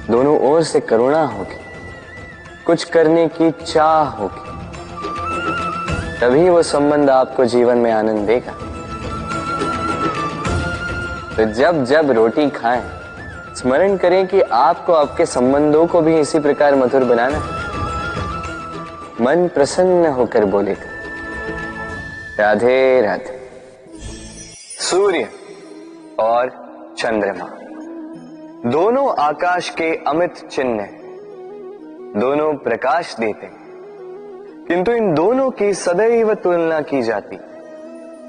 दोनों ओर से करुणा होगी, कुछ करने की चाह होगी, तभी वो संबंध आपको जीवन में आनंद देगा। तो जब जब रोटी खाएं, स्मरण करें कि आपको आपके संबंधों को भी इसी प्रकार मधुर बनाना है। मन प्रसन्न होकर बोलेगा, राधे राधे। सूर्य और चंद्रमा दोनों आकाश के अमित चिन्ह हैं, दोनों प्रकाश देते हैं, किंतु इन दोनों की सदैव तुलना की जाती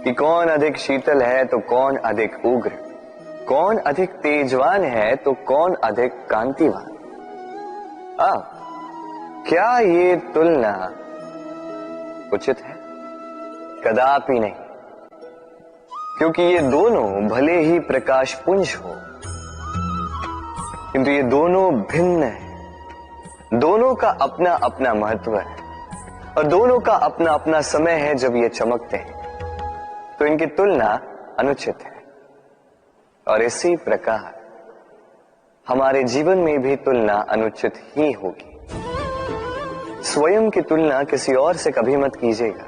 कि कौन अधिक शीतल है तो कौन अधिक उग्र, कौन अधिक तेजवान है तो कौन अधिक कांतिवान। अब क्या ये तुलना उचित है? कदापि नहीं, क्योंकि ये दोनों भले ही प्रकाश पुंज हो, किंतु ये दोनों भिन्न है। दोनों का अपना अपना महत्व है और दोनों का अपना अपना समय है जब ये चमकते हैं, तो इनकी तुलना अनुचित है। और इसी प्रकार हमारे जीवन में भी तुलना अनुचित ही होगी। स्वयं की तुलना किसी और से कभी मत कीजिएगा।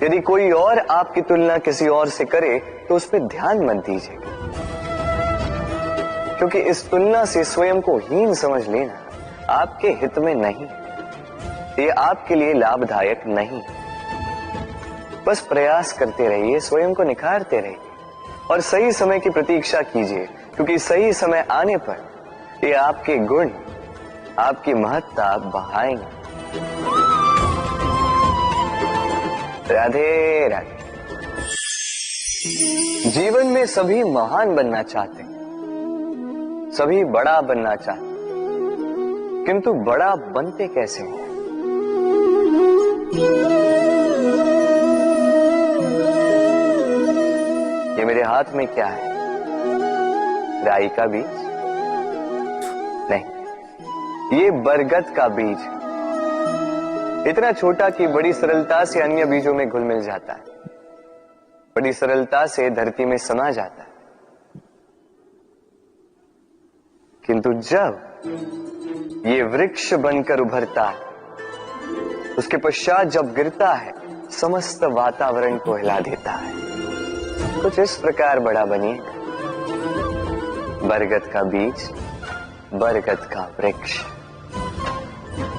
यदि कोई और आपकी तुलना किसी और से करे तो उस पर ध्यान मत दीजिएगा, क्योंकि इस तुलना से स्वयं को हीन समझ लेना आपके हित में नहीं, ये आपके लिए लाभदायक नहीं। बस प्रयास करते रहिए, स्वयं को निखारते रहिए और सही समय की प्रतीक्षा कीजिए, क्योंकि सही समय आने पर ये आपके गुण, आपकी महत्ता बढ़ाएंगे। राधे राधे। जीवन में सभी महान बनना चाहते हैं, सभी बड़ा बनना चाहते, किंतु बड़ा बनते कैसे हैं? ये मेरे हाथ में क्या है? राई का बीज? नहीं, ये बरगद का बीज, इतना छोटा कि बड़ी सरलता से अन्य बीजों में घुल मिल जाता है, बड़ी सरलता से धरती में समा जाता है। किंतु जब ये वृक्ष बनकर उभरता है, उसके पश्चात जब गिरता है, समस्त वातावरण को हिला देता है। कुछ इस प्रकार बड़ा बनिएगा, बरगद का बीज, बरगद का वृक्ष।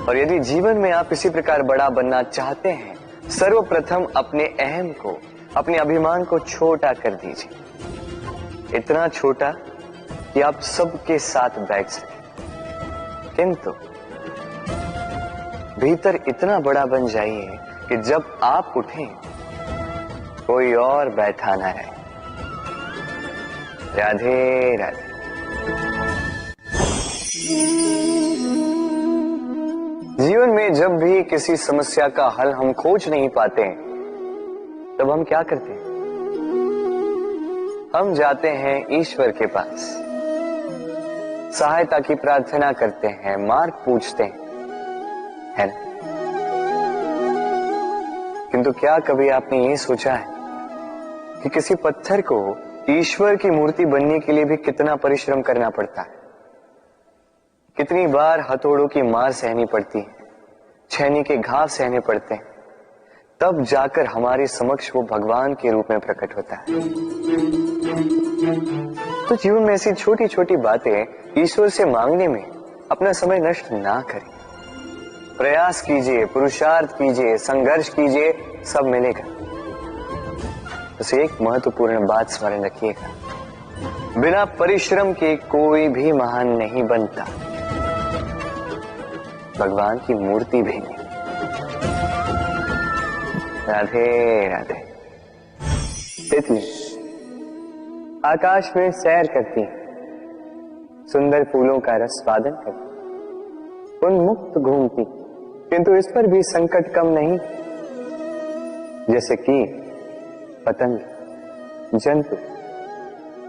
और यदि जीवन में आप इसी प्रकार बड़ा बनना चाहते हैं, सर्वप्रथम अपने अहम को, अपने अभिमान को छोटा कर दीजिए, इतना छोटा कि आप सबके साथ बैठ सकें, किंतु भीतर इतना बड़ा बन जाइए कि जब आप उठें कोई और बैठा ना रहे। राधे राधे। जीवन में जब भी किसी समस्या का हल हम खोज नहीं पाते, तब हम क्या करते हैं? हम जाते हैं ईश्वर के पास, सहायता की प्रार्थना करते हैं, मार्ग पूछते हैं, है ना? किंतु क्या कभी आपने ये सोचा है कि किसी पत्थर को ईश्वर की मूर्ति बनने के लिए भी कितना परिश्रम करना पड़ता है? कितनी बार हथौड़ों की मार सहनी पड़ती है, छेनी के घाव सहने पड़ते हैं, तब जाकर हमारे समक्ष वो भगवान के रूप में प्रकट होता है। तो जीवन में ऐसी छोटी छोटी बातें ईश्वर से मांगने में अपना समय नष्ट ना करें। प्रयास कीजिए, पुरुषार्थ कीजिए, संघर्ष कीजिए, सब मिलेगा। बस एक महत्वपूर्ण बात स्मरण रखिएगा, बिना परिश्रम के कोई भी महान नहीं बनता, भगवान की मूर्ति भी नहीं। राधे राधे। तितली आकाश में सैर करती, सुंदर फूलों का रस वादन करती, उन्मुक्त घूमती, किंतु इस पर भी संकट कम नहीं। जैसे कि पतंग, जंतु,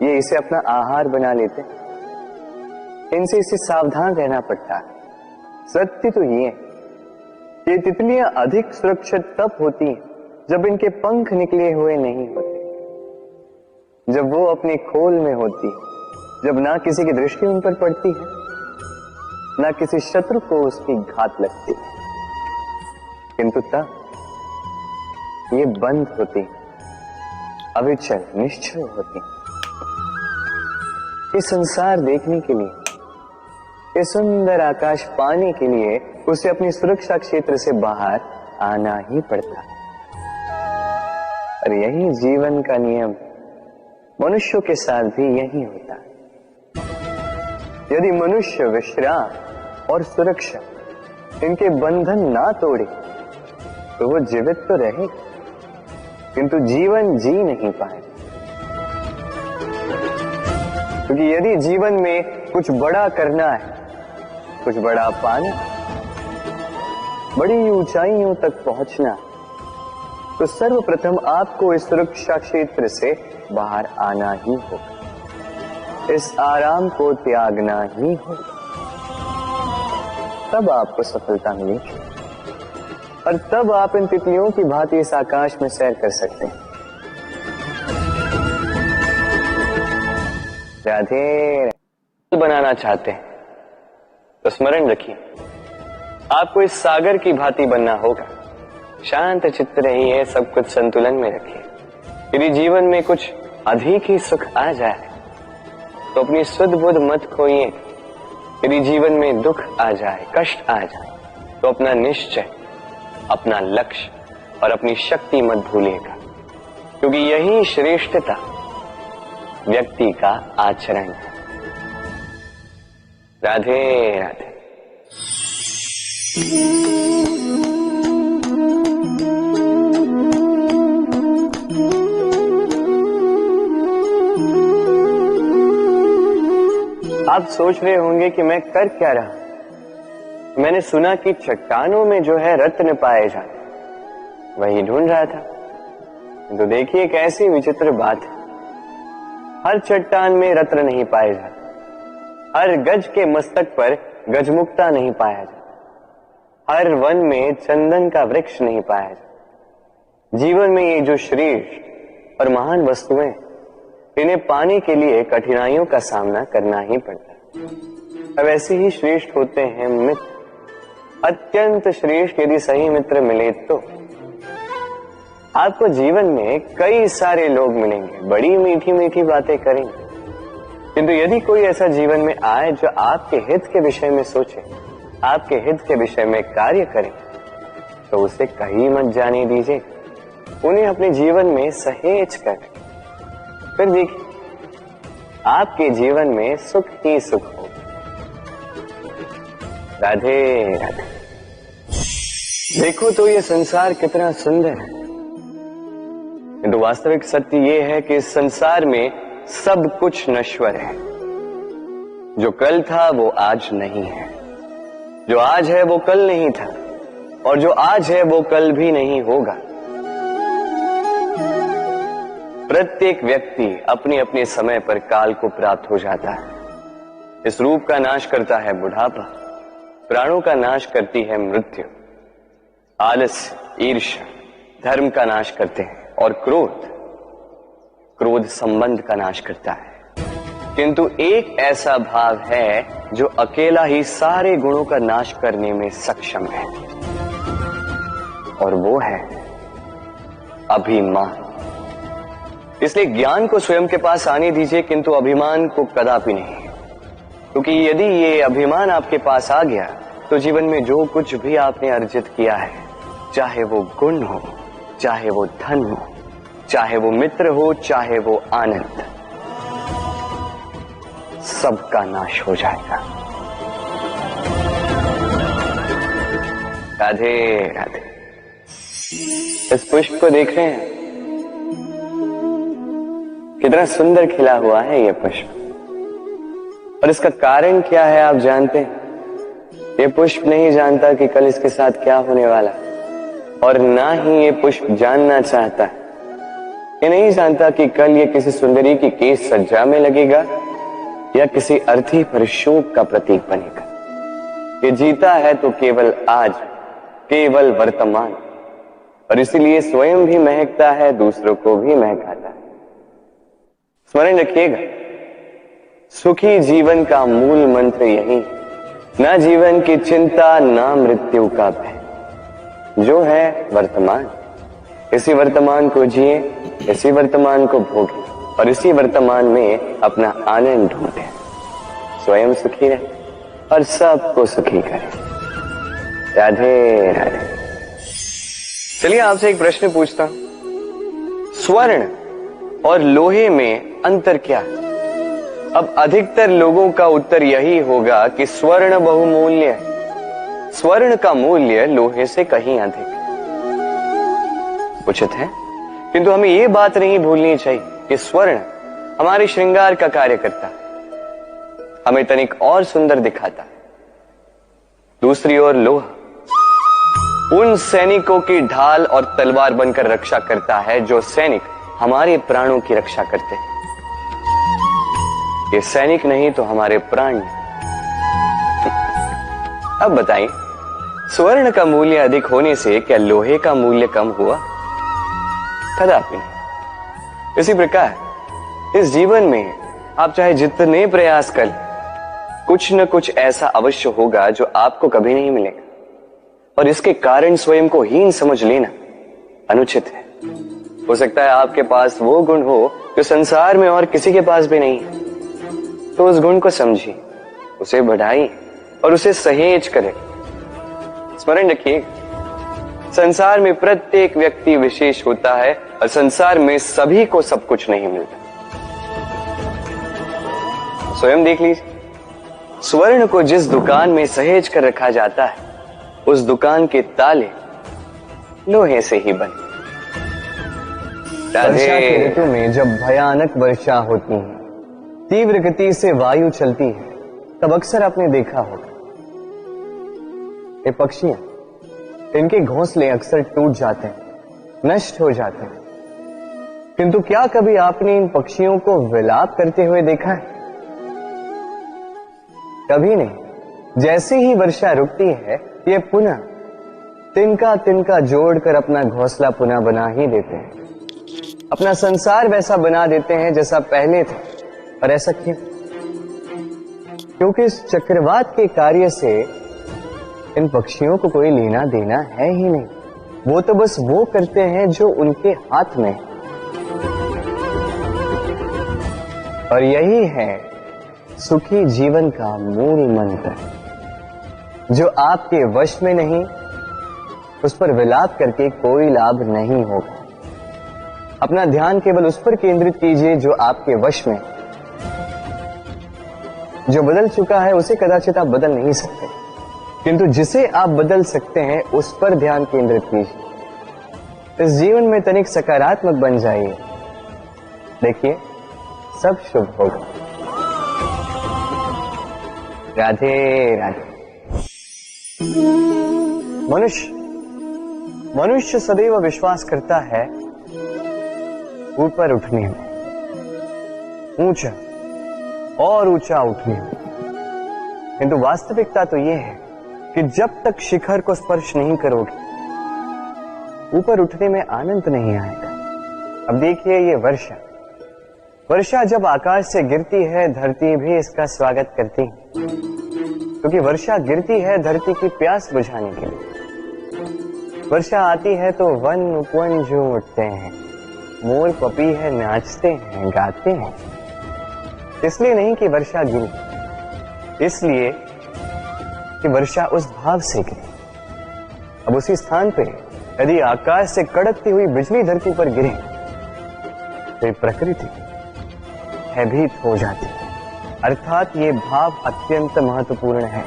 ये इसे अपना आहार बना लेते, इनसे इसे सावधान रहना पड़ता है। सत्य तो ये तितलियां अधिक सुरक्षित तब होती हैं जब इनके पंख निकले हुए नहीं होते, जब वो अपने खोल में होती, जब ना किसी की दृष्टि उन पर पड़ती है, ना किसी शत्रु को उसकी घात लगती है, किंतु तब ये बंद होती, अविचल निश्चल होती। ये संसार देखने के लिए, ये सुंदर आकाश पाने के लिए उसे अपनी सुरक्षा क्षेत्र से बाहर आना ही पड़ता। और यही जीवन का नियम मनुष्यों के साथ भी यही होता है। यदि मनुष्य विश्राम और सुरक्षा, इनके बंधन ना तोड़े, तो वो जीवित तो रहे, किंतु जीवन जी नहीं पाए। क्योंकि यदि जीवन में कुछ बड़ा करना है, कुछ बड़ा पाना, बड़ी ऊंचाइयों तक पहुंचना, तो सर्वप्रथम आपको इस सुरक्षा क्षेत्र से बाहर आना ही होगा, इस आराम को त्यागना ही होगा। तब आपको सफलता मिलेगी और तब आप इन तितलियों की भांति इस आकाश में सैर कर सकते हैं। राधे। बनाना चाहते हैं तो स्मरण रखिए, आपको इस सागर की भांति बनना होगा। शांत चित्त रहिए, सब कुछ संतुलन में रखिए। यदि जीवन में कुछ अधिक ही सुख आ जाए तो अपनी सुध बुध मत खोइए। यदि जीवन में दुख आ जाए, कष्ट आ जाए, तो अपना निश्चय, अपना लक्ष्य और अपनी शक्ति मत भूलिएगा, क्योंकि यही श्रेष्ठता व्यक्ति का आचरण है। राधे राधे। आप सोच रहे होंगे कि मैं कर क्या रहा। मैंने सुना कि चट्टानों में जो है रत्न पाए जाते, वही ढूंढ रहा था। तो देखिए कैसी विचित्र बात है, हर चट्टान में रत्न नहीं पाए जाते, हर गज के मस्तक पर गजमुक्ता नहीं पाया जाता, हर वन में चंदन का वृक्ष नहीं पाया जाता। जीवन में ये जो श्रेष्ठ और महान वस्तुएं, इन्हें पाने के लिए कठिनाइयों का सामना करना ही पड़ता है। अब ऐसे ही श्रेष्ठ होते हैं मित्र, अत्यंत श्रेष्ठ यदि सही मित्र मिले तो। आपको जीवन में कई सारे लोग मिलेंगे, बड़ी मीठी मीठी बातें करेंगे, किंतु यदि कोई ऐसा जीवन में आए जो आपके हित के विषय में सोचे, आपके हित के विषय में कार्य करे, तो उसे कहीं मत जाने दीजिए, उन्हें अपने जीवन में सहेज कर, फिर देखिए आपके जीवन में सुख ही सुख हो। राधे राधे। देखो तो ये संसार कितना सुंदर है, किंतु वास्तविक सत्य ये है कि इस संसार में सब कुछ नश्वर है। जो कल था वो आज नहीं है, जो आज है वो कल नहीं था, और जो आज है वो कल भी नहीं होगा। प्रत्येक व्यक्ति अपने अपने समय पर काल को प्राप्त हो जाता है। इस रूप का नाश करता है बुढ़ापा, प्राणों का नाश करती है मृत्यु, आलस्य, ईर्ष्या धर्म का नाश करते हैं, और क्रोध संबंध का नाश करता है। किंतु एक ऐसा भाव है जो अकेला ही सारे गुणों का नाश करने में सक्षम है, और वो है अभिमान। इसलिए ज्ञान को स्वयं के पास आने दीजिए, किंतु अभिमान को कदापि नहीं, क्योंकि यदि ये अभिमान आपके पास आ गया तो जीवन में जो कुछ भी आपने अर्जित किया है, चाहे वो गुण हो, चाहे वो धन हो, चाहे वो मित्र हो, चाहे वो आनंद, सबका नाश हो जाएगा। राधे राधे। इस पुष्प को देख रहे हैं, कितना सुंदर खिला हुआ है ये पुष्प, और इसका कारण क्या है आप जानते हैं? ये पुष्प नहीं जानता कि कल इसके साथ क्या होने वाला, और ना ही ये पुष्प जानना चाहता है। ये नहीं जानता कि कल ये किसी सुंदरी की केश सज्जा में लगेगा या किसी अर्थी पर शोक का प्रतीक बनेगा। ये जीता है तो केवल आज, केवल वर्तमान, और इसीलिए स्वयं भी महकता है, दूसरों को भी महकाता है। स्मरण रखिएगा, सुखी जीवन का मूल मंत्र यही, ना जीवन की चिंता, ना मृत्यु का भय, जो है वर्तमान। इसी वर्तमान को जिए, इसी वर्तमान को भोगे, और इसी वर्तमान में अपना आनंद ढूंढे। स्वयं सुखी रहे और सबको सुखी करे। राधे राधे। चलिए आपसे एक प्रश्न पूछता हूं, स्वर्ण और लोहे में अंतर क्या है? अब अधिकतर लोगों का उत्तर यही होगा कि स्वर्ण बहुमूल्य है, स्वर्ण का मूल्य लोहे से कहीं अधिक है। उचित है, किंतु हमें यह बात नहीं भूलनी चाहिए कि स्वर्ण हमारे श्रृंगार का कार्य करता है, हमें तनिक और सुंदर दिखाता है। दूसरी ओर लोहा उन सैनिकों की ढाल और तलवार बनकर रक्षा करता है जो सैनिक हमारे प्राणों की रक्षा करते हैं। ये सैनिक नहीं तो हमारे प्राण। अब बताइए, स्वर्ण का मूल्य अधिक होने से क्या लोहे का मूल्य कम हुआ? कदापि नहीं। इसी प्रकार इस जीवन में आप चाहे जितने प्रयास कर लें, कुछ न कुछ ऐसा अवश्य होगा जो आपको कभी नहीं मिलेगा, और इसके कारण स्वयं को हीन समझ लेना अनुचित है। हो सकता है आपके पास वो गुण हो जो संसार में और किसी के पास भी नहीं है, तो उस गुण को समझिए, उसे बढ़ाइए और उसे सहेज करें। स्मरण रखिए, संसार में प्रत्येक व्यक्ति विशेष होता है, और संसार में सभी को सब कुछ नहीं मिलता। स्वयं देख लीजिए, स्वर्ण को जिस दुकान में सहेज कर रखा जाता है, उस दुकान के ताले लोहे से ही बने। वर्षा के ऋतु में जब भयानक वर्षा होती है, तीव्र गति से वायु चलती है, तब अक्सर आपने देखा होगा ये पक्षियां, इनके घोंसले अक्सर टूट जाते हैं, नष्ट हो जाते हैं। किंतु क्या कभी आपने इन पक्षियों को विलाप करते हुए देखा है? कभी नहीं। जैसे ही वर्षा रुकती है, ये पुनः तिनका तिनका जोड़कर अपना घोंसला पुनः बना ही देते हैं, अपना संसार वैसा बना देते हैं जैसा पहले था। और ऐसा क्यों? क्योंकि इस चक्रवात के कार्य से इन पक्षियों को कोई लेना देना है ही नहीं। वो तो बस वो करते हैं जो उनके हाथ में है। और यही है सुखी जीवन का मूल मंत्र। जो आपके वश में नहीं, उस पर विलाप करके कोई लाभ नहीं होगा। अपना ध्यान केवल उस पर केंद्रित कीजिए जो आपके वश में। जो बदल चुका है उसे कदाचित आप बदल नहीं सकते, किंतु जिसे आप बदल सकते हैं उस पर ध्यान केंद्रित कीजिए। इस जीवन में तनिक सकारात्मक बन जाइए, देखिए सब शुभ होगा। राधे राधे। मनुष्य सदैव विश्वास करता है ऊपर उठने में, ऊंचा और ऊंचा उठने में। किंतु वास्तविकता तो यह है कि जब तक शिखर को स्पर्श नहीं करोगे, ऊपर उठने में आनंद नहीं आएगा। अब देखिए ये वर्षा जब आकाश से गिरती है, धरती भी इसका स्वागत करती है, क्योंकि वर्षा गिरती है धरती की प्यास बुझाने के लिए। वर्षा आती है तो वन उपवन झूम उठते हैं, मोर पपी है नाचते हैं, गाते हैं। इसलिए नहीं कि वर्षा गिरी, इसलिए कि वर्षा उस भाव से गिरी। अब उसी स्थान पे यदि आकाश से कड़कती हुई बिजली धरती पर गिरे तो प्रकृति भयभीत हो जाती है। अर्थात ये भाव अत्यंत महत्वपूर्ण है।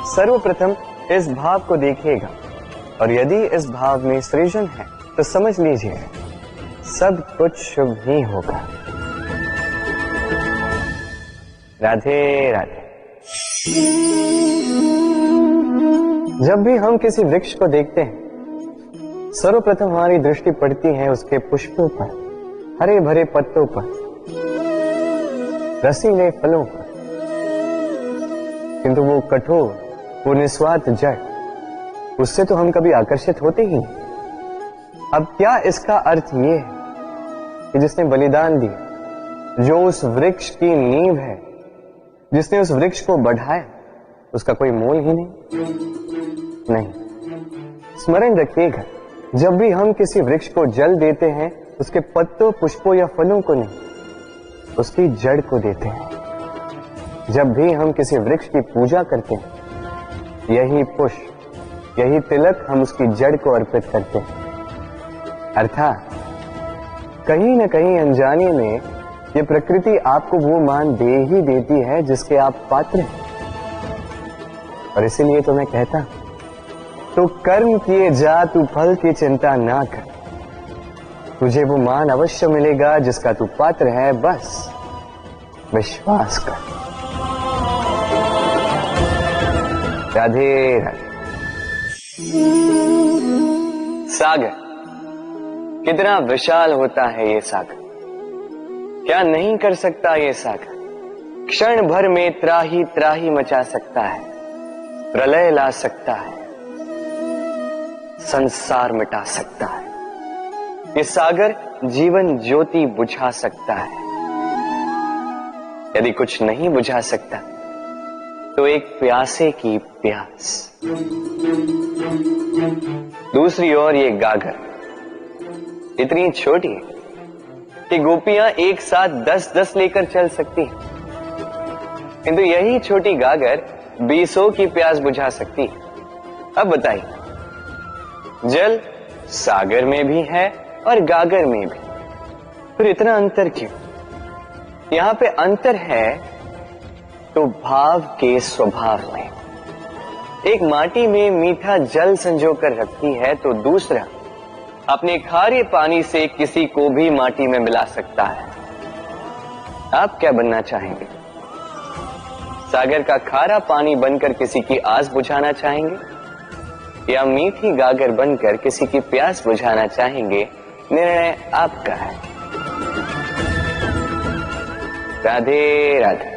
सर्वप्रथम इस भाव को देखिएगा, और यदि इस भाव में सृजन है तो समझ लीजिए सब कुछ शुभ ही होगा। राधे राधे। जब भी हम किसी वृक्ष को देखते हैं, सर्वप्रथम हमारी दृष्टि पड़ती है उसके पुष्पों पर, हरे भरे पत्तों पर, रसीले फलों पर। किंतु वो कठोर, वो निस्वार्थ जड़, उससे तो हम कभी आकर्षित होते ही नहीं। अब क्या इसका अर्थ ये है कि जिसने बलिदान दिया, जो उस वृक्ष की नींव है, जिसने उस वृक्ष को बढ़ाया, उसका कोई मोल ही नहीं। स्मरण रखिएगा, जब भी हम किसी वृक्ष को जल देते हैं, उसके पत्तों, पुष्पों या फलों को नहीं, उसकी जड़ को देते हैं। जब भी हम किसी वृक्ष की पूजा करते हैं, यही पुष्प, यही तिलक हम उसकी जड़ को अर्पित करते हैं। अर्थात कहीं न कहीं अनजाने में ये प्रकृति आपको वो मान दे ही देती है जिसके आप पात्र हैं। और इसीलिए तो मैं कहता हूं, तो कर्म किए जा, तू फल की चिंता ना कर। तुझे वो मान अवश्य मिलेगा जिसका तू पात्र है, बस विश्वास कर। राधे राधे। सागर कितना विशाल होता है ये सागर, क्या नहीं कर सकता ये सागर। क्षण भर में त्राही त्राही मचा सकता है, प्रलय ला सकता है, संसार मिटा सकता है। ये सागर जीवन ज्योति बुझा सकता है। यदि कुछ नहीं बुझा सकता तो एक प्यासे की प्यास। दूसरी ओर ये गागर इतनी छोटी है कि गोपियां एक साथ 10-10 लेकर चल सकती हैं, किंतु यही छोटी गागर 20 की प्यास बुझा सकती है। अब बताइए, जल सागर में भी है और गागर में भी, फिर इतना अंतर क्यों? यहां पे अंतर है तो भाव के स्वभाव में। एक माटी में मीठा जल संजो कर रखती है, तो दूसरा अपने खारे पानी से किसी को भी माटी में मिला सकता है। आप क्या बनना चाहेंगे? सागर का खारा पानी बनकर किसी की आस बुझाना चाहेंगे या मीठी गागर बनकर किसी की प्यास बुझाना चाहेंगे, निर्णय आपका है। राधे राधे।